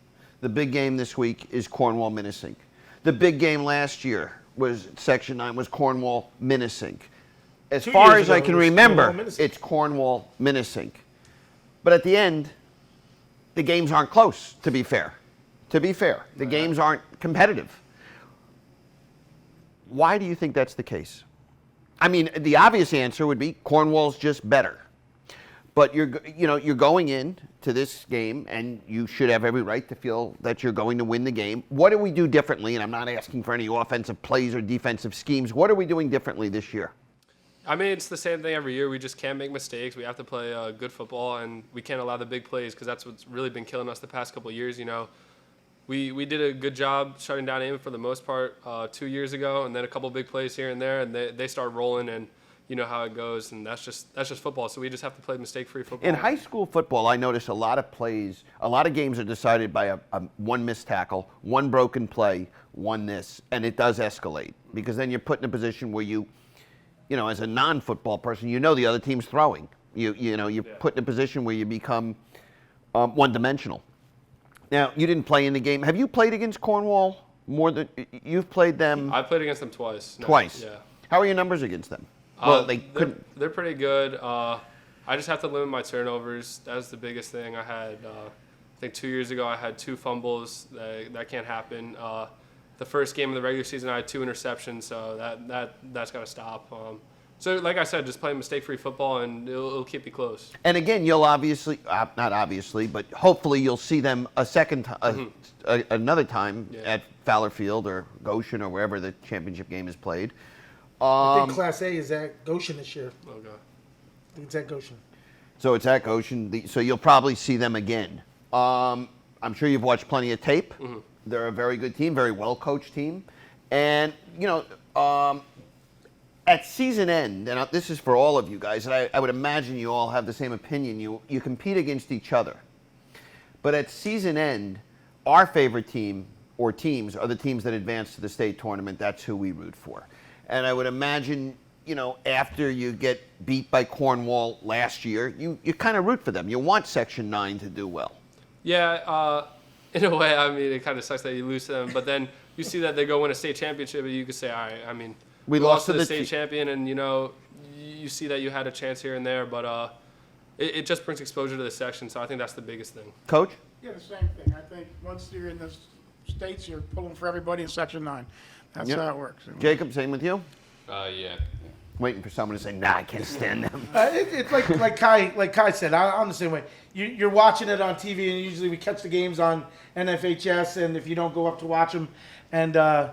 S1: the big game this week is Cornwall-Minnesink. The big game last year was Section 9, was Cornwall-Minnesink. As
S3: 2
S1: far
S3: years
S1: as I
S3: ago,
S1: can
S3: it was
S1: remember,
S3: Cornwall-Minnesink.
S1: it's Cornwall-Minnesink. But at the end, the games aren't close, to be fair. The games aren't competitive. Why do you think that's the case? I mean, the obvious answer would be Cornwall's just better. But you're going in to this game, and you should have every right to feel that you're going to win the game. What do we do differently? And I'm not asking for any offensive plays or defensive schemes. What are we doing differently this year?
S5: I mean, it's the same thing every year. We just can't make mistakes. We have to play good football, and we can't allow the big plays because that's what's really been killing us the past couple of years. We did a good job shutting down Amen for the most part 2 years ago, and then a couple big plays here and there, and they start rolling, and you know how it goes, and that's just football. So we just have to play mistake-free football.
S1: In high school football, I notice a lot of plays, a lot of games are decided by a one missed tackle, one broken play, one this, and it does escalate because then you're put in a position where you know, as a non-football person, you know the other team's throwing. You're put in a position where you become one-dimensional. Now, you didn't play in the game. Have you played against Cornwall more than you've played them?
S5: I played against them twice.
S1: Twice.
S5: Yeah.
S1: How are your numbers against them? Well, they couldn't.
S5: They're pretty good. I just have to limit my turnovers. That's the biggest thing. I had, I think 2 years ago, I had 2 fumbles. That can't happen. the first game of the regular season, I had 2 interceptions, so that's got to stop. So, like I said, just play mistake-free football, and it'll keep you close.
S1: And again, you'll obviously, not obviously, but hopefully you'll see them a second time, another time at Fowler Field or Goshen or wherever the championship game is played.
S3: I think Class A is at Goshen this year.
S5: Okay.
S3: I think it's at Goshen.
S1: So it's at Goshen, so you'll probably see them again. I'm sure you've watched plenty of tape. They're a very good team, very well-coached team. And, you know, at season end, and this is for all of you guys, and I would imagine you all have the same opinion, you compete against each other. But at season end, our favorite team or teams are the teams that advance to the state tournament. That's who we root for. And I would imagine, you know, after you get beat by Cornwall last year, you kind of root for them. You want Section 9 to do well.
S5: Yeah, in a way, I mean, it kind of sucks that you lose to them, but then you see that they go win a state championship, and you could say, all right, I mean,
S1: We
S5: lost
S1: lost to
S5: to the
S1: the
S5: state champion, and, you know, you see that you had a chance here and there, but it just brings exposure to the section, so I think that's the biggest thing.
S1: Coach?
S2: Yeah, the same thing. I think once you're in the states, you're pulling for everybody in Section 9. That's
S1: Yep.
S2: how it works.
S1: Jacob, same with you?
S4: Yeah.
S1: Waiting for someone to say, nah, I can't stand them.
S3: It's like Kai said. I'm the same way. You're watching it on TV, and usually we catch the games on NFHS. And if you don't go up to watch them, and
S1: I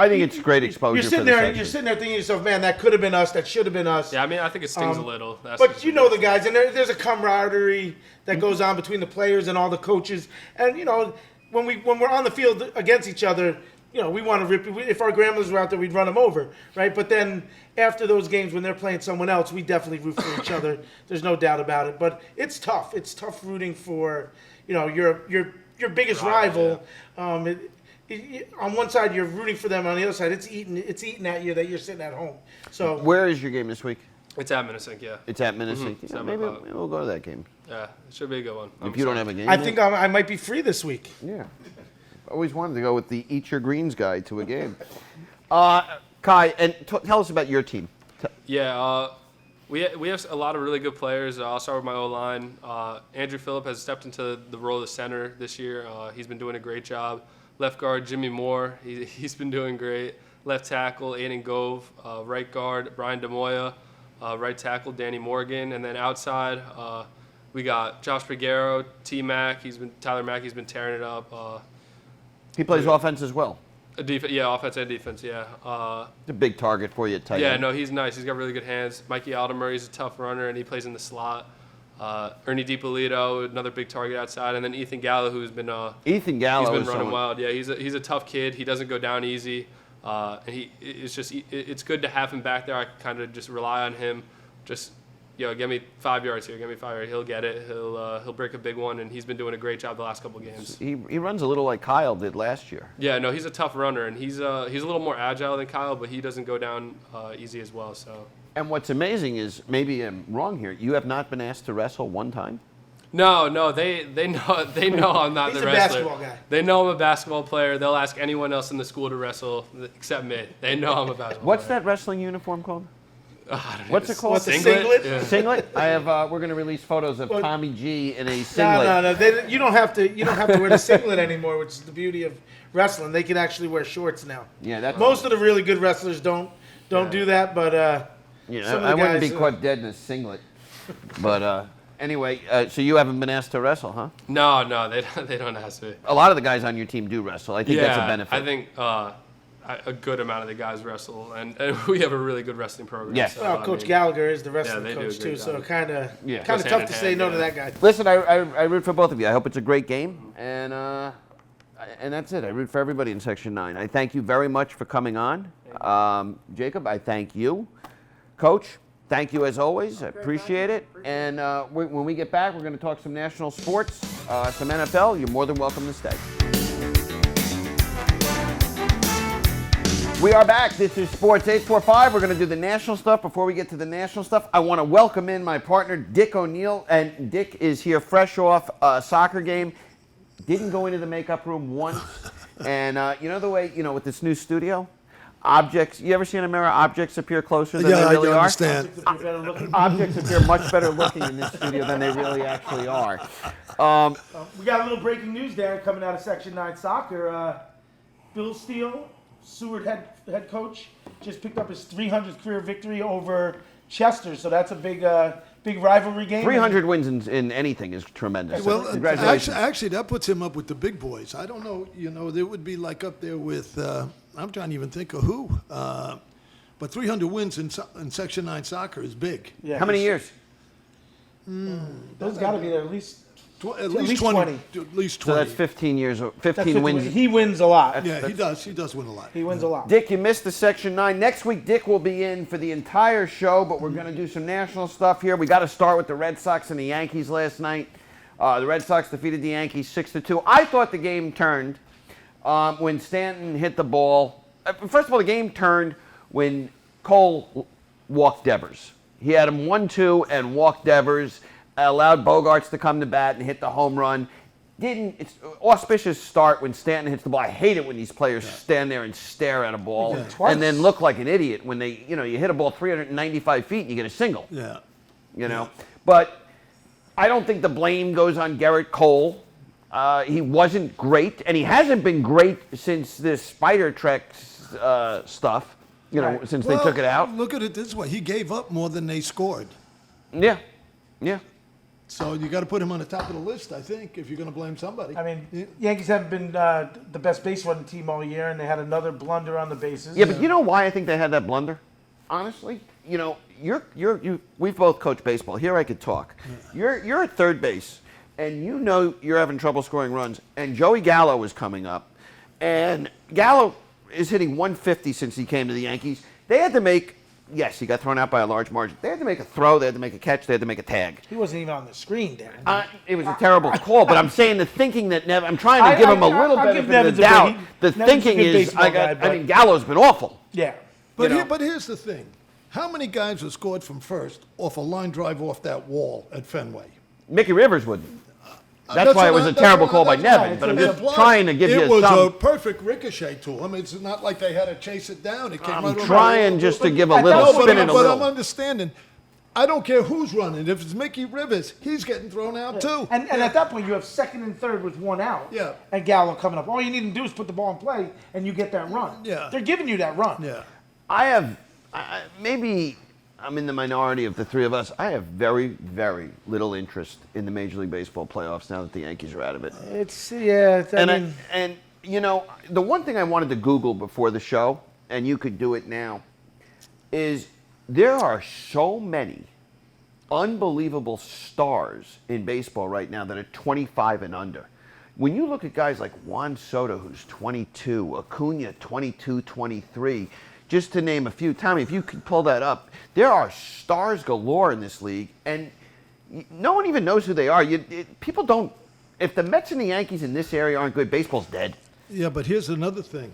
S1: think it's great exposure
S3: you're sitting
S1: for the
S3: there,
S1: section.
S3: you're sitting there thinking to yourself, man, that could have been us. That should have been us.
S5: Yeah, I mean, I think it stings a little. That's
S3: But
S5: just
S3: you know the guys, and there's a camaraderie that goes on between the players and all the coaches. And you know, when we're on the field against each other, you know, we want to rip. If our grandmothers were out there, we'd run them over, right? But then after those games, when they're playing someone else, we definitely root for each other. There's no doubt about it. But it's tough. It's tough rooting for, you know, your biggest rival. On one side, you're rooting for them. On the other side, it's eating at you that you're sitting at home. So
S1: Where is your game this week?
S5: It's at Minnesink, yeah.
S1: It's at Minnesink. Yeah,
S5: 7
S1: maybe
S5: o'clock.
S1: we'll go to that game.
S5: Yeah, it should be a good one.
S1: If you don't have a game.
S3: I think I might be free this week.
S1: Yeah. Always wanted to go with the Eat Your Greens guy to a game. Kai, and tell us about your team.
S5: Yeah, we have a lot of really good players. I'll start with my O-line. Andrew Phillip has stepped into the role of the center this year. He's been doing a great job. Left guard, Jimmy Moore. He's been doing great. Left tackle, Aiden Gove. Right guard, Brian DeMoya. Right tackle, Danny Morgan. And then outside, we got Josh Piguero, T-Mac. Tyler Mack. He's been tearing it up.
S1: He plays offense as well.
S5: Yeah, offense and defense, yeah.
S1: It's a big target for you at tight
S5: Yeah,
S1: end.
S5: no, he's nice. He's got really good hands. Mikey Aldermurray, he's a tough runner, and he plays in the slot. Ernie DiPolito, another big target outside. And then Ethan Gallo, who's been
S1: Ethan Gallo
S5: he's been
S1: is
S5: running
S1: someone.
S5: wild. Yeah, he's a tough kid. He doesn't go down easy. And it's good to have him back there. I can kind of just rely on him. Just, give me 5 yards here. Give me 5 yards. He'll get it. He'll break a big one, and he's been doing a great job the last couple games.
S1: He runs a little like Kyle did last year.
S5: Yeah, no, he's a tough runner, and he's a little more agile than Kyle, but he doesn't go down easy as well. So.
S1: And what's amazing is, maybe I'm wrong here, you have not been asked to wrestle one time?
S5: No, they know I'm not
S3: He's
S5: the
S3: a
S5: wrestler.
S3: basketball guy.
S5: They know I'm a basketball player. They'll ask anyone else in the school to wrestle except me. They know I'm a basketball
S1: What's
S5: player.
S1: that wrestling uniform called? What's it
S5: It's
S1: called?
S3: What's a
S5: singlet?
S3: singlet?
S5: Yeah.
S1: Singlet? I have. We're going to release photos of
S3: Well,
S1: Tommy G in a singlet.
S3: No. You don't have to wear the singlet anymore, which is the beauty of wrestling. They can actually wear shorts now.
S1: Yeah, that's
S3: Most of the really good wrestlers don't do that, but
S1: You know,
S3: some of the
S1: I wouldn't be
S3: guys,
S1: caught dead in a singlet. But anyway, so you haven't been asked to wrestle, huh?
S5: No, they don't ask me.
S1: A lot of the guys on your team do wrestle. I think that's a benefit.
S5: I think a good amount of the guys wrestle, and we have a really good wrestling program.
S1: Yes.
S5: So,
S3: well,
S5: I
S3: Coach
S5: mean,
S3: Gallagher is the wrestling
S5: they do a
S3: coach
S5: great
S3: too, so
S5: job.
S3: kind of
S1: Yeah.
S3: tough
S5: Goes hand
S3: to
S5: in
S3: say
S5: hand,
S3: no to
S5: yeah.
S3: that guy.
S1: Listen, I root for both of you. I hope it's a great game, and that's it. I root for everybody in Section 9. I thank you very much for coming on. Jacob, I thank you. Coach, thank you as always. I appreciate it. And when we get back, we're going to talk some national sports, some NFL. You're more than welcome to stay. We are back. This is Sports 845. We're going to do the national stuff. Before we get to the national stuff, I want to welcome in my partner, Dick O'Neill. And Dick is here fresh off a soccer game. Didn't go into the makeup room once. And you know the way, with this new studio? Objects, you ever see in a mirror objects appear closer than they really are?
S6: understand.
S1: Objects appear much better looking in this studio than they really actually are.
S3: We got a little breaking news there coming out of Section 9 soccer. Bill Steele, Seward head coach, just picked up his 300th career victory over Chester. So that's a big rivalry game.
S1: 300 wins in anything is tremendous.
S6: Well,
S1: Congratulations.
S6: actually, that puts him up with the big boys. I don't know, there would be like up there with, I'm trying to even think of who. But 300 wins in Section 9 soccer is big.
S3: Yeah,
S1: How many years?
S3: Those got to be there at least.
S6: At
S3: least
S6: least 20.
S3: 20.
S6: At least
S1: So
S6: 20.
S1: that's 15 years.
S3: That's
S1: 15 wins.
S3: He wins a lot.
S6: Yeah, he does. He does win a lot.
S3: He wins a lot.
S1: Dick, you missed the Section 9. Next week, Dick will be in for the entire show, but we're going to do some national stuff here. We got to start with the Red Sox and the Yankees last night. The Red Sox defeated the Yankees 6-2. I thought the game turned when Stanton hit the ball. First of all, the game turned when Cole walked Devers. He had him 1-2 and walked Devers, allowed Bogarts to come to bat and hit the home run. It's auspicious start when Stanton hits the ball. I hate it when these players stand there and stare at a ball
S3: Twice.
S1: and then look like an idiot when they, you hit a ball 395 feet and you get a single.
S6: Yeah.
S1: But I don't think the blame goes on Garrett Cole. He wasn't great, and he hasn't been great since this Spider Trek stuff. Since they took it out.
S6: Look at it this way. He gave up more than they scored.
S1: Yeah.
S6: So you got to put him on the top of the list, I think, if you're going to blame somebody.
S3: I mean, Yankees haven't been the best base running team all year, and they had another blunder on the bases.
S1: Yeah, but you know why I think they had that blunder? Honestly, we've both coached baseball. Here I could talk. You're at third base, and you're having trouble scoring runs, and Joey Gallo is coming up, and Gallo is hitting 150 since he came to the Yankees. They had to make. Yes, he got thrown out by a large margin. They had to make a throw. They had to make a catch. They had to make a tag.
S3: He wasn't even on the screen, Dan.
S1: It was a terrible call, but I'm saying the thinking that I'm trying to give him a little
S3: I'll
S1: benefit
S3: give
S1: of the
S3: Nevins a
S1: doubt.
S3: break.
S1: The
S3: Nevins
S1: thinking
S3: a good
S1: is,
S3: baseball guy, but-
S1: Gallo's been awful.
S3: Yeah.
S6: But here's the thing. How many guys have scored from first off a line drive off that wall at Fenway?
S1: Mickey Rivers wouldn't. That's why it was a terrible call by Nevin, but I'm just trying to give you
S6: It was a
S1: some.
S6: perfect ricochet to him. It's not like they had to chase it down. It came right
S1: I'm
S6: over.
S1: trying just to give a
S3: At
S1: little
S3: that
S6: No,
S1: spin and a
S6: but I'm
S1: little.
S6: understanding. I don't care who's running. If it's Mickey Rivers, he's getting thrown out too.
S3: And at that point, you have second and third with one out.
S6: Yeah.
S3: And Gallo coming up. All you need to do is put the ball in play, and you get that run.
S6: Yeah.
S3: They're giving you that run.
S6: Yeah.
S1: Maybe I'm in the minority of the three of us. I have very, very little interest in the Major League Baseball playoffs now that the Yankees are out of it. The one thing I wanted to Google before the show, and you could do it now, is there are so many unbelievable stars in baseball right now that are 25 and under. When you look at guys like Juan Soto, who's 22, Acuna, 22, 23, just to name a few. Tommy, if you could pull that up, there are stars galore in this league, and no one even knows who they are. People don't. If the Mets and the Yankees in this area aren't good, baseball's dead.
S6: Yeah, but here's another thing.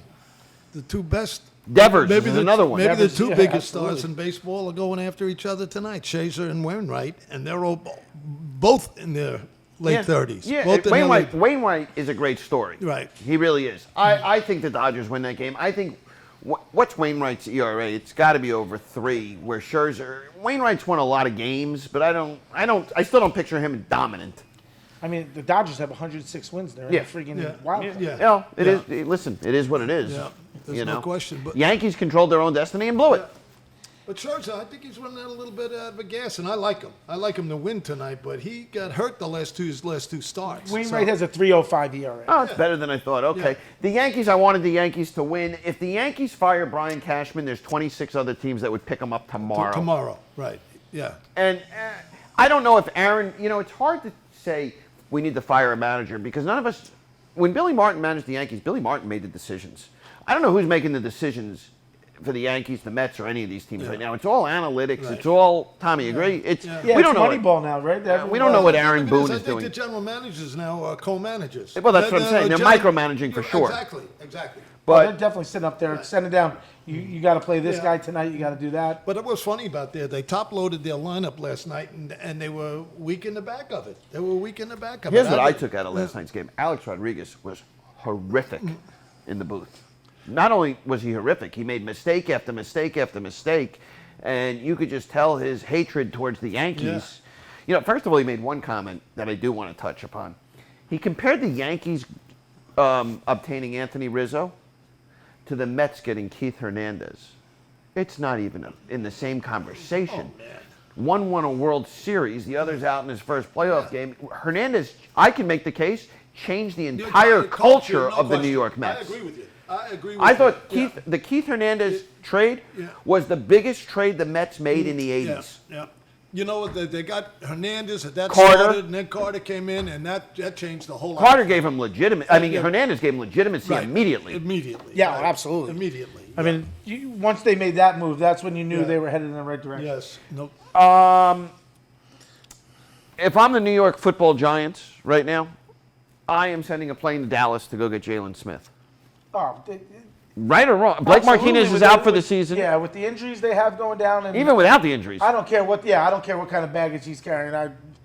S6: The two best.
S1: Devers is another one.
S6: Maybe
S3: Devers,
S6: the two
S3: yeah,
S6: biggest
S3: absolutely.
S6: stars in baseball are going after each other tonight, Scherzer and Wainwright, and they're all, both in their late 30s.
S1: Yeah,
S6: Both in their
S1: Wainwright is a great story.
S6: Right.
S1: He really is. I think the Dodgers win that game. I think, what's Wainwright's ERA? It's got to be over 3, where Wainwright's won a lot of games, but I still don't picture him dominant.
S3: I mean, the Dodgers have 106 wins. They're
S1: Yeah.
S3: in the freaking
S6: Yeah.
S3: wild card.
S6: Yeah.
S1: Well, it
S6: Yeah.
S1: is. Listen, it is what it is.
S6: Yeah, there's no question, but-
S1: Yankees controlled their own destiny and blew it.
S6: But Scherzer, I think he's running out a little bit out of a gas, and I like him. I like him to win tonight, but he got hurt his last two starts.
S3: Wainwright has a 3.05 ERA.
S1: Oh, it's better than I thought. Okay.
S6: Yeah.
S1: The Yankees, I wanted the Yankees to win. If the Yankees fire Brian Cashman, there's 26 other teams that would pick him up tomorrow.
S6: Tomorrow, right? Yeah.
S1: And I don't know if Aaron, it's hard to say we need to fire a manager because none of us, when Billy Martin managed the Yankees, Billy Martin made the decisions. I don't know who's making the decisions for the Yankees, the Mets, or any of these teams right now. It's all analytics.
S6: Right.
S1: It's all, Tommy, agree? It's,
S6: Yeah.
S3: Yeah,
S1: we don't
S3: it's
S1: know.
S3: Moneyball now, right?
S1: We don't know what Aaron
S6: Look at
S1: Boone
S6: this,
S1: is
S6: I think
S1: doing.
S6: the general managers now are co-managers.
S1: Well, that's what I'm saying. They're micromanaging for sure.
S6: Exactly.
S3: They're
S1: But
S3: definitely sitting up there, sending down. You got to play this
S6: Yeah.
S3: guy tonight. You got to do that.
S6: But it was funny about that. They top-loaded their lineup last night, and they were weak in the back of it.
S1: here's what I took out of last night's game. Alex Rodriguez was horrific in the booth. Not only was he horrific, he made mistake after mistake after mistake, and you could just tell his hatred towards the Yankees. First of all, he made one comment that I do want to touch upon. He compared the Yankees obtaining Anthony Rizzo to the Mets getting Keith Hernandez. It's not even in the same conversation. One won a World Series, the other's out in his first playoff game. Hernandez, I can make the case, changed the entire culture
S6: no
S1: of the New
S6: question.
S1: York Mets.
S6: I agree with you. I agree with
S1: I
S6: you.
S1: thought
S6: Yeah.
S1: the Keith Hernandez trade
S6: Yeah.
S1: was the biggest trade the Mets made in the 80s.
S6: Yeah, yeah. You know what? They got Hernandez, that
S1: Carter.
S6: started, and then Carter came in, and that changed the whole.
S1: Carter gave him legitimate. I mean,
S6: Yeah.
S1: Hernandez gave him legitimacy
S6: Right.
S1: immediately.
S6: Immediately.
S3: Yeah,
S6: right.
S3: absolutely.
S6: Immediately.
S3: I mean, once they made that move, that's when you knew
S6: Yeah.
S3: they were headed in the right direction.
S6: Yes. No.
S1: If I'm the New York Football Giants right now, I am sending a plane to Dallas to go get Jalen Smith.
S3: Oh,
S1: Right or wrong, Blake
S3: absolutely,
S1: Martinez is
S3: with
S1: out for the
S3: with-
S1: season.
S3: Yeah, with the injuries they have going down, and
S1: Even without the injuries.
S3: I don't care what. Yeah, I don't care what kind of baggage he's carrying.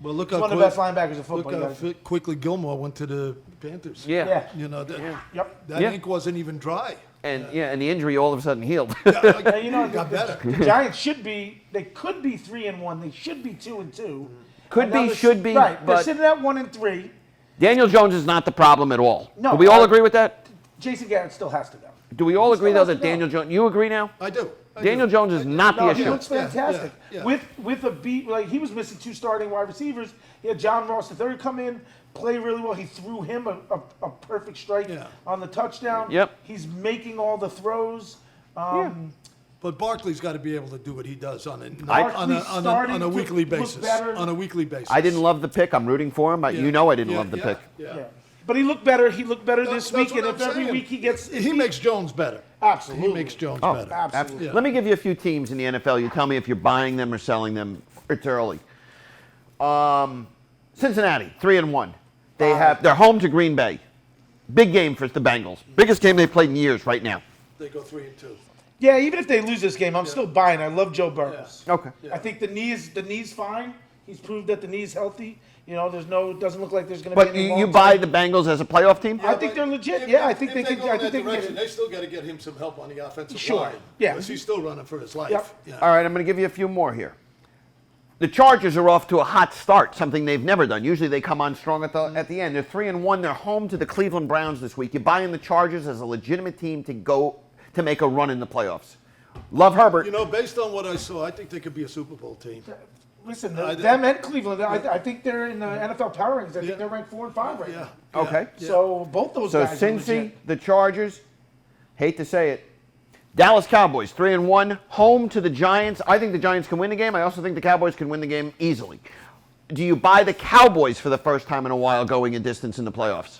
S6: Well, look
S3: He's
S6: how
S3: one of the best linebackers in football.
S6: Look how
S3: guys.
S6: quickly Gilmore went to the Panthers.
S1: Yeah.
S3: Yeah.
S6: You know that.
S3: Yep.
S6: That
S1: Yeah.
S6: ink wasn't even dry.
S1: And the injury all of a sudden healed.
S3: Yeah, you know,
S6: got better.
S3: the Giants should be. They could be 3-1. They should be 2-2.
S1: Could
S3: And now
S1: be,
S3: they're
S1: should be,
S3: Right. They're
S1: but
S3: sitting at 1-3.
S1: Daniel Jones is not the problem at all.
S3: No,
S1: Do we all
S3: I-
S1: agree with that?
S3: Jason Garrett still has to go.
S1: Do we all agree, though,
S3: has
S1: that
S3: to go.
S1: Daniel Jones... You agree now?
S6: I do. I
S1: Daniel
S6: do.
S1: Jones is not the
S3: No, he
S1: issue.
S3: looks fantastic.
S6: Yeah.
S3: With a beat, like he was missing 2 starting wide receivers. He had John Ross III come in, play really well. He threw him a perfect strike
S6: Yeah.
S3: on the touchdown.
S1: Yep.
S3: He's making all the throws.
S6: But Barkley's got to be able to do what he does on a
S3: Barkley's starting
S6: on a
S3: to
S6: weekly
S3: look
S6: basis.
S3: better.
S6: On a weekly basis.
S1: I didn't love the pick. I'm rooting for him. You know I didn't love the pick.
S6: Yeah.
S3: Yeah. But he looked better. He looked better this
S6: That's
S3: week.
S6: what
S3: And
S6: I'm
S3: if every
S6: saying.
S3: week he gets,
S6: He makes Jones better.
S3: absolutely.
S6: He makes Jones
S1: Oh,
S6: better.
S3: absolutely.
S6: Yeah.
S1: Let me give you a few teams in the NFL. You tell me if you're buying them or selling them. It's early. Cincinnati, 3-1. They're home to Green Bay. Big game for the Bengals. Biggest game they've played in years right now.
S6: They go 3-2.
S3: Yeah, even if they lose this game, I'm still buying. I love Joe Burrows.
S1: Okay.
S3: I think the knee's fine. He's proved that the knee's healthy. You know, it doesn't look like there's going to be
S1: But
S3: any
S1: you
S3: long
S1: buy
S3: term-
S1: the Bengals as a playoff team?
S3: I think they're legit.
S6: If-
S3: Yeah, I
S6: if
S3: think they
S6: they
S3: could.
S6: go
S3: I
S6: in
S3: think
S6: that
S3: they can
S6: direction,
S3: get
S6: they
S3: it.
S6: still got to get him some help on the offensive
S3: Sure.
S6: line.
S3: Yeah.
S6: Because he's still running for his life.
S3: Yep.
S6: Yeah.
S1: All right, I'm going to give you a few more here. The Chargers are off to a hot start, something they've never done. Usually they come on strong at the end. They're 3-1. They're home to the Cleveland Browns this week. You buy in the Chargers as a legitimate team to make a run in the playoffs. Love Herbert.
S6: You know, based on what I saw, I think they could be a Super Bowl team.
S3: Listen,
S6: I-
S3: them and Cleveland. I think they're in the NFL power rankings. I think
S6: Yeah.
S3: they're ranked 4 and 5 right
S6: Yeah.
S3: now.
S1: Okay.
S3: So both those
S1: So
S3: guys. are
S1: Cincy,
S3: legit.
S1: the Chargers, hate to say it, Dallas Cowboys 3-1, home to the Giants. I think the Giants can win the game. I also think the Cowboys can win the game easily. Do you buy the Cowboys for the first time in a while going a distance in the playoffs?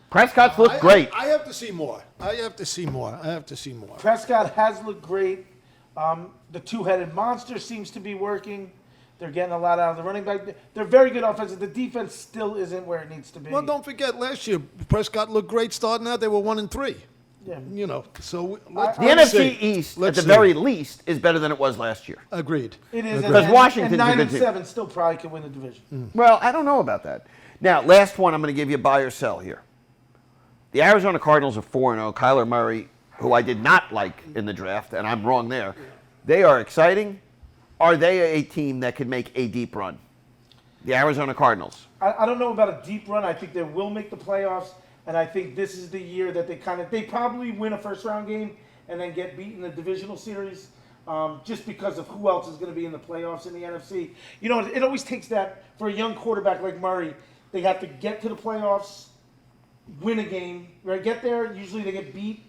S1: Prescott's looked great.
S6: I have to see more. I have to see more.
S3: Prescott has looked great. The two-headed monster seems to be working. They're getting a lot out of the running back. They're very good offensive. The defense still isn't where it needs to be.
S6: Well, don't forget, last year, Prescott looked great starting out. They were 1-3.
S3: Yeah.
S6: You know, so
S1: The
S6: let's
S1: NFC
S6: see.
S1: East,
S6: Let's
S1: at the
S6: see.
S1: very least, is better than it was last year.
S6: Agreed.
S3: It is.
S1: Because Washington's a
S3: and
S1: good
S3: 9-7 still probably can win the division.
S1: Well, I don't know about that. Now, last one, I'm going to give you buy or sell here. The Arizona Cardinals are 4-0. Kyler Murray, who I did not like in the draft, and I'm wrong there. They are exciting. Are they a team that could make a deep run? The Arizona Cardinals.
S3: I don't know about a deep run. I think they will make the playoffs, and I think this is the year that they probably win a first-round game and then get beat in the divisional series, just because of who else is going to be in the playoffs in the NFC. You know, it always takes that for a young quarterback like Murray. They have to get to the playoffs, win a game, right? Get there. Usually they get beat.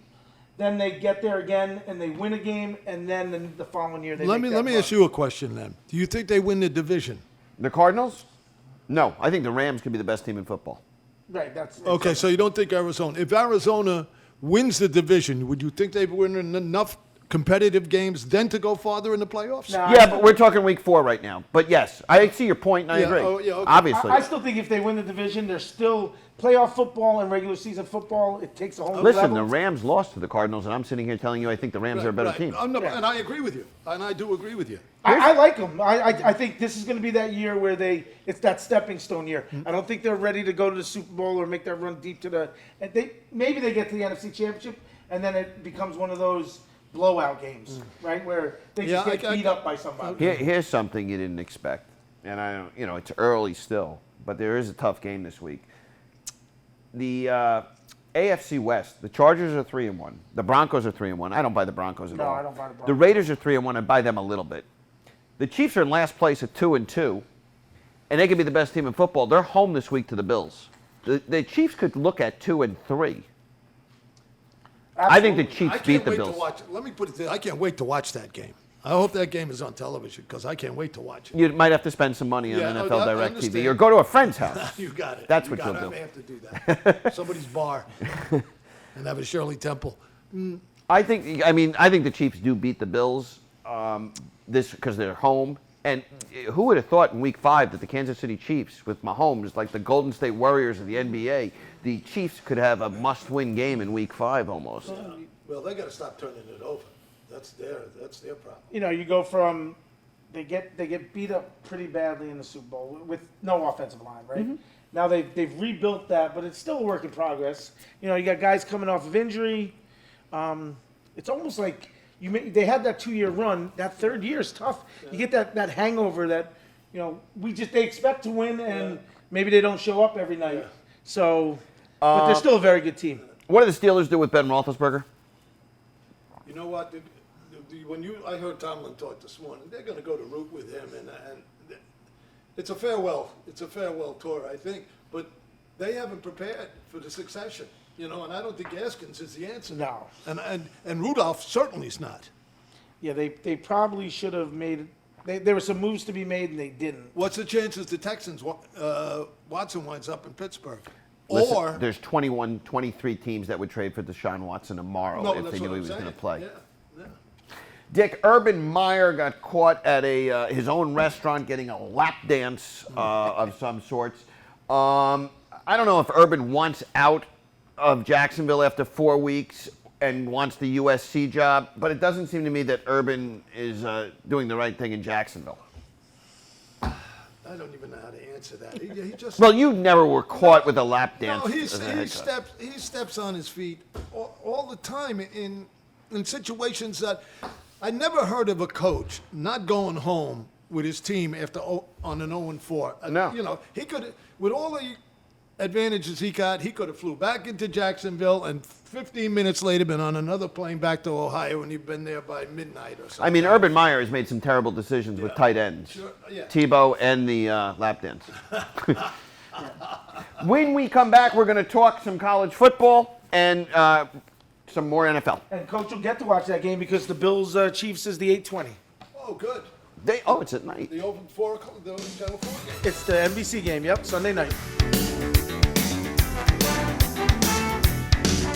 S3: Then they get there again and they win a game, and then the following year they
S6: Let
S3: make
S6: me
S3: that
S6: ask
S3: run.
S6: you a question then. Do you think they win the division?
S1: The Cardinals? No. I think the Rams could be the best team in football.
S3: Right. That's
S6: Okay, so you don't think Arizona. If Arizona wins the division, would you think they've won enough competitive games then to go farther in the playoffs?
S3: Nah,
S1: Yeah, but we're talking week 4 right now. But yes, I see your point and I
S6: Yeah,
S1: agree.
S6: oh, yeah, okay.
S1: Obviously.
S3: I still think if they win the division, there's still playoff football and regular season football. It takes a whole new
S1: Listen, the
S3: level.
S1: Rams lost to the Cardinals, and I'm sitting here telling you I think the Rams are a better
S6: Right.
S1: team.
S6: No,
S3: Yeah.
S6: and I agree with you. And I do agree with you.
S3: I like them. I think this is going to be that year where it's that stepping stone year. I don't think they're ready to go to the Super Bowl or make that run deep to the. And maybe they get to the NFC Championship and then it becomes one of those blowout games, right, where they just
S6: Yeah,
S3: get beat up by somebody.
S1: Here's something you didn't expect, and I don't, it's early still, but there is a tough game this week. The AFC West, the Chargers are 3-1. The Broncos are 3-1. I don't buy the Broncos at
S3: No,
S1: all.
S3: I don't buy the Broncos.
S1: The Raiders are 3-1. I buy them a little bit. The Chiefs are in last place at 2-2, and they could be the best team in football. They're home this week to the Bills. The Chiefs could look at 2-3. I think the Chiefs
S6: I
S1: beat
S6: can't
S1: the
S6: wait
S1: Bills.
S6: to watch. Let me put it this: I can't wait to watch that game. I hope that game is on television because I can't wait to watch it.
S1: You might have to spend some money on
S6: Yeah,
S1: NFL
S6: I
S1: Direct TV
S6: understand.
S1: or go to a friend's house.
S6: You got it.
S1: That's
S6: You
S1: what
S6: got
S1: you'll
S6: it.
S1: do.
S6: I may have to do that. Somebody's bar and have a Shirley Temple.
S1: I think the Chiefs do beat the Bills this because they're home. And who would have thought in Week 5 that the Kansas City Chiefs with Mahomes, like the Golden State Warriors of the NBA, the Chiefs could have a must-win game in Week 5 almost.
S6: Well, they got to stop turning it over. That's their problem.
S3: You know, you go from they get beat up pretty badly in the Super Bowl with no offensive line, right? Now they've rebuilt that, but it's still a work in progress. You know, you got guys coming off of injury. It's almost like they had that 2-year run. That third year is tough. You get that hangover that, you know, they expect to win and maybe they don't show up every night.
S6: Yeah.
S3: So, but they're still a very good team.
S1: What do the Steelers do with Ben Roethlisberger?
S6: You know what? I heard Tomlin talk this morning. They're going to go to root with him, and it's a farewell. It's a farewell tour, I think. But they haven't prepared for the succession, you know. And I don't think Gaskins is the answer.
S3: No.
S6: And Rudolph certainly is not.
S3: Yeah, they probably should have made. There were some moves to be made and they didn't.
S6: What's the chances the Texans Watson winds up in Pittsburgh?
S1: Listen,
S6: Or
S1: there's 21, 23 teams that would trade for Deshaun Watson tomorrow
S6: no,
S1: if
S6: that's
S1: they knew
S6: what
S1: he
S6: I'm
S1: was going
S6: saying.
S1: to play.
S6: Yeah.
S1: Dick, Urban Meyer got caught at his own restaurant getting a lap dance of some sorts. I don't know if Urban wants out of Jacksonville after 4 weeks and wants the USC job, but it doesn't seem to me that Urban is doing the right thing in Jacksonville.
S6: I don't even know how to answer that. He just
S1: Well, you never were caught with a lap dance.
S6: No,
S1: as a head coach.
S6: he steps on his feet all the time in situations that I never heard of a coach not going home with his team after on an 0-4.
S1: No.
S6: You know, he could, with all the advantages he got, he could have flew back into Jacksonville and 15 minutes later been on another plane back to Ohio and he'd been there by midnight or something.
S1: I mean, Urban Meyer has made some terrible decisions with tight ends.
S6: Sure, yeah.
S1: Tebow and the lap dance. When we come back, we're going to talk some college football and some more NFL.
S3: And Coach will get to watch that game because the Bills Chiefs is the 8:20.
S6: Oh, good.
S1: It's at night.
S6: The open 4 o'clock, the Channel 4 game.
S3: It's the NBC game. Yep, Sunday night.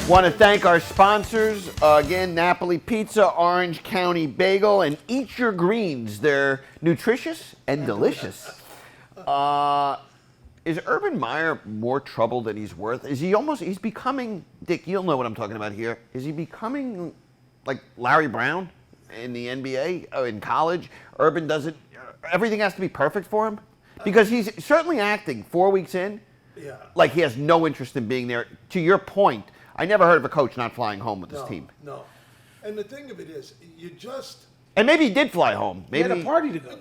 S1: Want to thank our sponsors again: Napoli Pizza, Orange County Bagel, and Eat Your Greens. They're nutritious and delicious. Is Urban Meyer more trouble than he's worth? He's becoming, Dick, you'll know what I'm talking about here. Is he becoming like Larry Brown in the NBA, in college? Urban doesn't, everything has to be perfect for him? Because he's certainly acting 4 weeks in
S6: Yeah.
S1: like he has no interest in being there. To your point, I never heard of a coach not flying home with his team.
S6: No. And the thing of it is, you just...
S1: And maybe he did fly home.
S3: He
S1: Maybe
S3: had a party to go.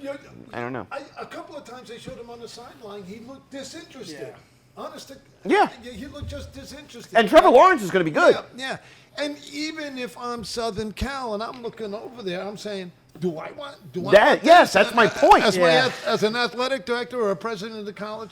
S1: I don't know.
S6: A couple of times they showed him on the sideline. He looked disinterested.
S3: Yeah.
S6: Honest to,
S1: Yeah.
S6: he looked just disinterested.
S1: And Trevor Lawrence is going to be good.
S6: Yeah. And even if I'm Southern Cal and I'm looking over there, I'm saying, do I want
S1: Yes,
S6: this?
S1: that's my point.
S6: As an athletic director or a president of the college,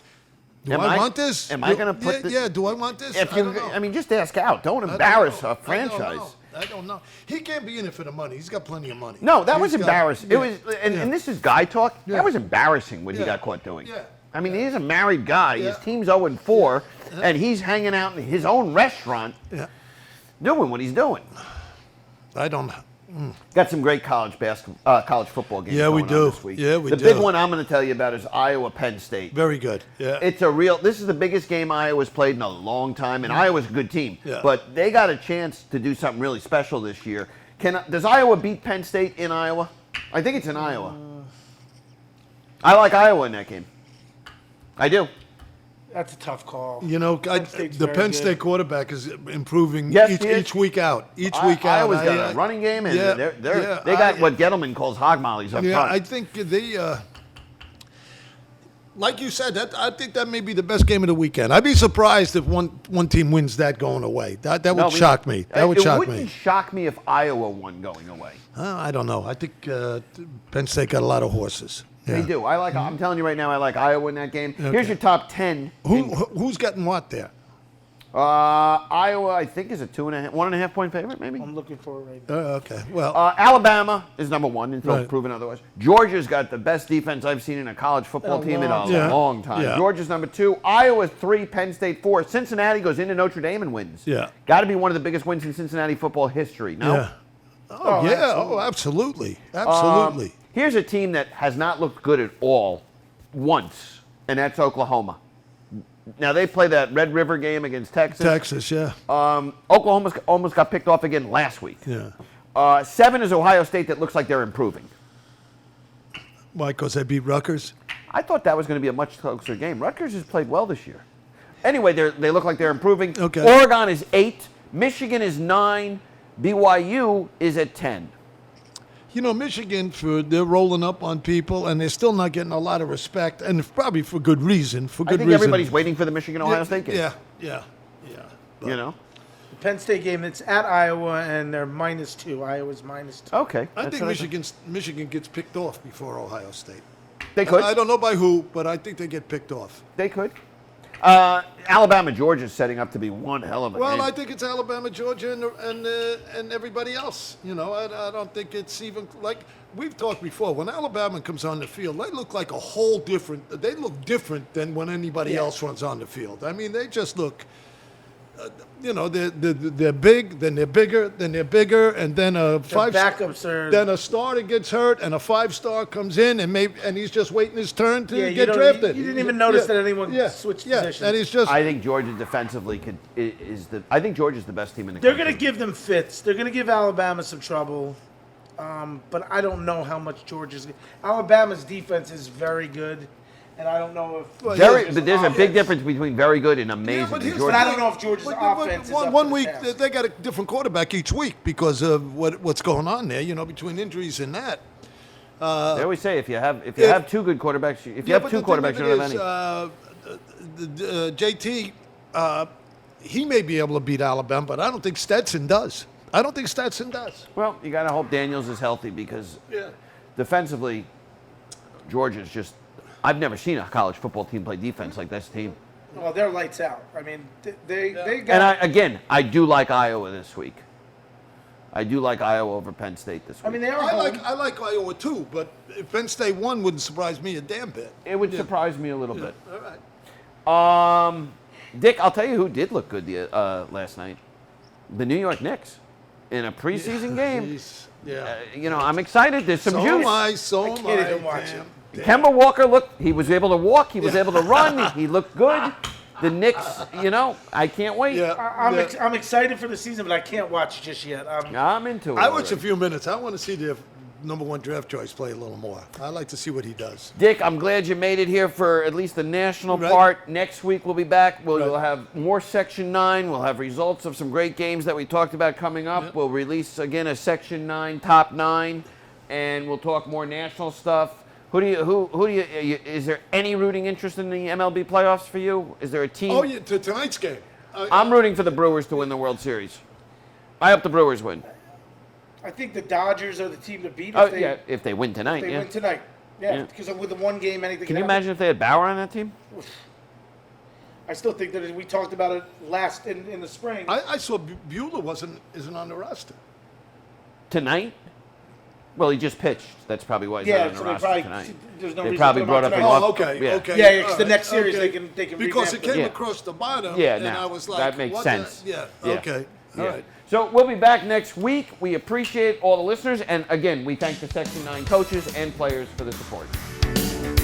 S6: do
S1: Am
S6: I
S1: I-
S6: want this?
S1: am I gonna put the-
S6: Yeah, do I want this?
S1: If
S6: I
S1: you,
S6: don't know.
S1: I mean, just ask out. Don't
S6: I don't
S1: embarrass
S6: know.
S1: a franchise.
S6: I don't know. He can't be in it for the money. He's got plenty of money.
S1: No, that was
S6: He's got-
S1: embarrassing.
S6: yeah,
S1: It was, and
S6: yeah.
S1: this is guy talk.
S6: Yeah.
S1: That was embarrassing what he
S6: Yeah.
S1: got caught doing.
S6: Yeah.
S1: I mean, he's a married guy. His
S6: Yeah.
S1: team's 0-4, and he's hanging out in his own restaurant
S6: Yeah.
S1: doing what he's doing.
S6: I don't.
S1: Got some great college football games.
S6: Yeah, we
S1: going on
S6: do.
S1: This week.
S6: Yeah, we
S1: the
S6: do.
S1: big one I'm going to tell you about is Iowa-Penn State.
S6: Very good. Yeah.
S1: This is the biggest game Iowa's played in a long time, and Iowa's a good team.
S6: Yeah.
S1: But they got a chance to do something really special this year. Does Iowa beat Penn State in Iowa? I think it's in Iowa. I like Iowa in that game. I do.
S3: That's a tough call.
S6: You know,
S3: State's
S6: the
S3: very
S6: Penn
S3: good.
S6: State quarterback is improving
S1: Yes, he is.
S6: each week out. Each week out.
S1: Iowa's got a running game, and
S6: yeah,
S1: they got what Gettleman calls hog mollies up
S6: Yeah,
S1: front.
S6: I think they. like you said, I think that may be the best game of the weekend. I'd be surprised if one team wins that going away. That would shock me. That would shock
S1: It wouldn't
S6: me.
S1: shock me if Iowa won going away.
S6: I don't know. I think Penn State got a lot of horses.
S1: They
S6: Yeah.
S1: do. I'm telling you right now, I like Iowa in that game.
S6: Okay.
S1: Here's your top 10.
S6: Who's getting what there?
S1: Iowa, I think, is a 1.5 point favorite, maybe.
S3: I'm looking for it right now.
S6: Okay. Well,
S1: Alabama is number 1 until
S6: Right.
S1: proven otherwise. Georgia's got the best defense I've seen in a college football team in a
S3: long
S6: time.
S1: long time.
S6: Yeah.
S1: Georgia's number 2. Iowa 3. Penn State 4. Cincinnati goes into Notre Dame and wins.
S6: Yeah.
S1: Got to be one of the biggest wins in Cincinnati football history. No.
S6: yeah. Oh, yeah. Oh, absolutely. Absolutely.
S1: Here's a team that has not looked good at all once, and that's Oklahoma. Now, they play that Red River game against Texas.
S6: Texas, yeah.
S1: Oklahoma almost got picked off again last week.
S6: Yeah.
S1: 7 is Ohio State that looks like they're improving.
S6: Why? Because they beat Rutgers?
S1: I thought that was going to be a much closer game. Rutgers has played well this year. Anyway, they look like they're improving.
S6: Okay.
S1: Oregon is 8. Michigan is 9. BYU is at 10.
S6: You know, Michigan, they're rolling up on people, and they're still not getting a lot of respect, and probably for good reason.
S1: I think everybody's waiting for the Michigan-Ohio State game.
S6: Yeah.
S1: You know?
S3: The Penn State game, it's at Iowa, and they're -2. Iowa's -2.
S1: Okay.
S6: I
S1: that's
S6: think
S1: what
S6: Michigan gets picked off before Ohio State.
S1: They could.
S6: I don't know by who, but I think they get picked off.
S1: They could. Alabama, Georgia is setting up to be one hell of a
S6: Well,
S1: game.
S6: I think it's Alabama, Georgia, and everybody else. You know, I don't think it's even like we've talked before. When Alabama comes on the field, they look like a whole different. They look different than when anybody else runs on the field. I mean, they just look. You know, they're big, then they're bigger, then they're bigger, and then a
S3: backups are-
S6: Then a starter gets hurt, and a 5-star comes in, and he's just waiting his turn to
S3: Yeah,
S6: get
S3: you
S6: drafted.
S3: didn't even notice that anyone switched positions.
S6: and he's just.
S1: I think Georgia defensively I think Georgia's the best team in the
S3: They're
S1: country.
S3: going to give them fits. They're going to give Alabama some trouble. But I don't know how much Georgia's. Alabama's defense is very good, and I don't know if.
S6: Well,
S1: But there's a big difference between very good and amazing.
S6: but
S1: in
S6: here's
S1: Georgia.
S3: But I don't know if Georgia's offense is up to
S6: one
S3: the
S6: week
S3: task.
S6: they got a different quarterback each week because of what's going on there. You know, between injuries and that.
S1: They always say if you have two good quarterbacks, if you have two quarterbacks, you don't have any.
S6: JT, he may be able to beat Alabama, but I don't think Stetson does.
S1: Well, you got to hope Daniels is healthy because defensively, Georgia's just. I've never seen a college football team play defense like this team.
S3: Well, they're lights out. I mean, they got.
S1: And I do like Iowa this week. I do like Iowa over Penn State this week.
S3: I mean, they are.
S6: I like Iowa too, but if Penn State won, wouldn't surprise me a damn bit.
S1: It would surprise me a little bit.
S6: All right.
S1: Dick, I'll tell you who did look good last night. The New York Knicks in a preseason game.
S6: Yeah.
S1: You know, I'm excited. There's some
S6: So
S1: juice.
S6: am I. So am
S3: can't
S6: I.
S3: even watch
S6: Damn.
S3: it.
S1: Kemba Walker looked. He was able to walk. He was able to run. He looked good. The Knicks. You know, I can't wait.
S6: Yeah.
S3: I'm excited for the season, but I can't watch just yet.
S1: I'm into it.
S6: I watched a
S1: already.
S6: few minutes. I want to see the number 1 draft choice play a little more. I like to see what he does.
S1: Dick, I'm glad you made it here for at least the national
S6: Right.
S1: part. Next week we'll be back. We'll
S6: Right.
S1: have more Section 9. We'll have results of some great games that we talked about coming up.
S6: Yep.
S1: We'll release again a Section 9 top 9, and we'll talk more national stuff. Who do you? Is there any rooting interest in the MLB playoffs for you? Is there a team?
S6: Oh, yeah, to tonight's game.
S1: I'm rooting for the Brewers to win the World Series. I hope the Brewers win.
S3: I think the Dodgers are the team to beat.
S1: Oh
S3: If they,
S1: yeah, if they win tonight.
S3: they
S1: Yeah.
S3: win tonight. Yeah,
S1: Yeah.
S3: because with the one game, anything
S1: Can you
S3: happen.
S1: imagine if they had Bauer on that team?
S3: I still think that we talked about it last in the spring.
S6: I saw Bueller isn't on the roster.
S1: Tonight? Well, he just pitched. That's probably why he's
S3: yeah,
S1: not on the
S3: so they
S1: roster
S3: probably
S1: tonight.
S3: there's no
S1: They
S3: reason
S1: probably
S3: to put him
S1: brought
S3: on
S1: up
S3: tonight.
S1: an
S6: Oh, okay,
S1: Yeah.
S6: okay.
S3: Yeah, 'cause the
S6: all
S3: next series
S6: okay.
S3: they can
S6: Because it
S3: revamp
S6: came
S1: Yeah.
S6: across the bottom.
S1: Yeah,
S6: and
S1: now,
S6: I was like,
S1: that makes
S6: what
S1: sense.
S6: Yeah.
S1: Yeah.
S6: Okay. All
S1: Yeah.
S6: right.
S1: So we'll be back next week. We appreciate all the listeners, and again, we thank the Section 9 coaches and players for the support.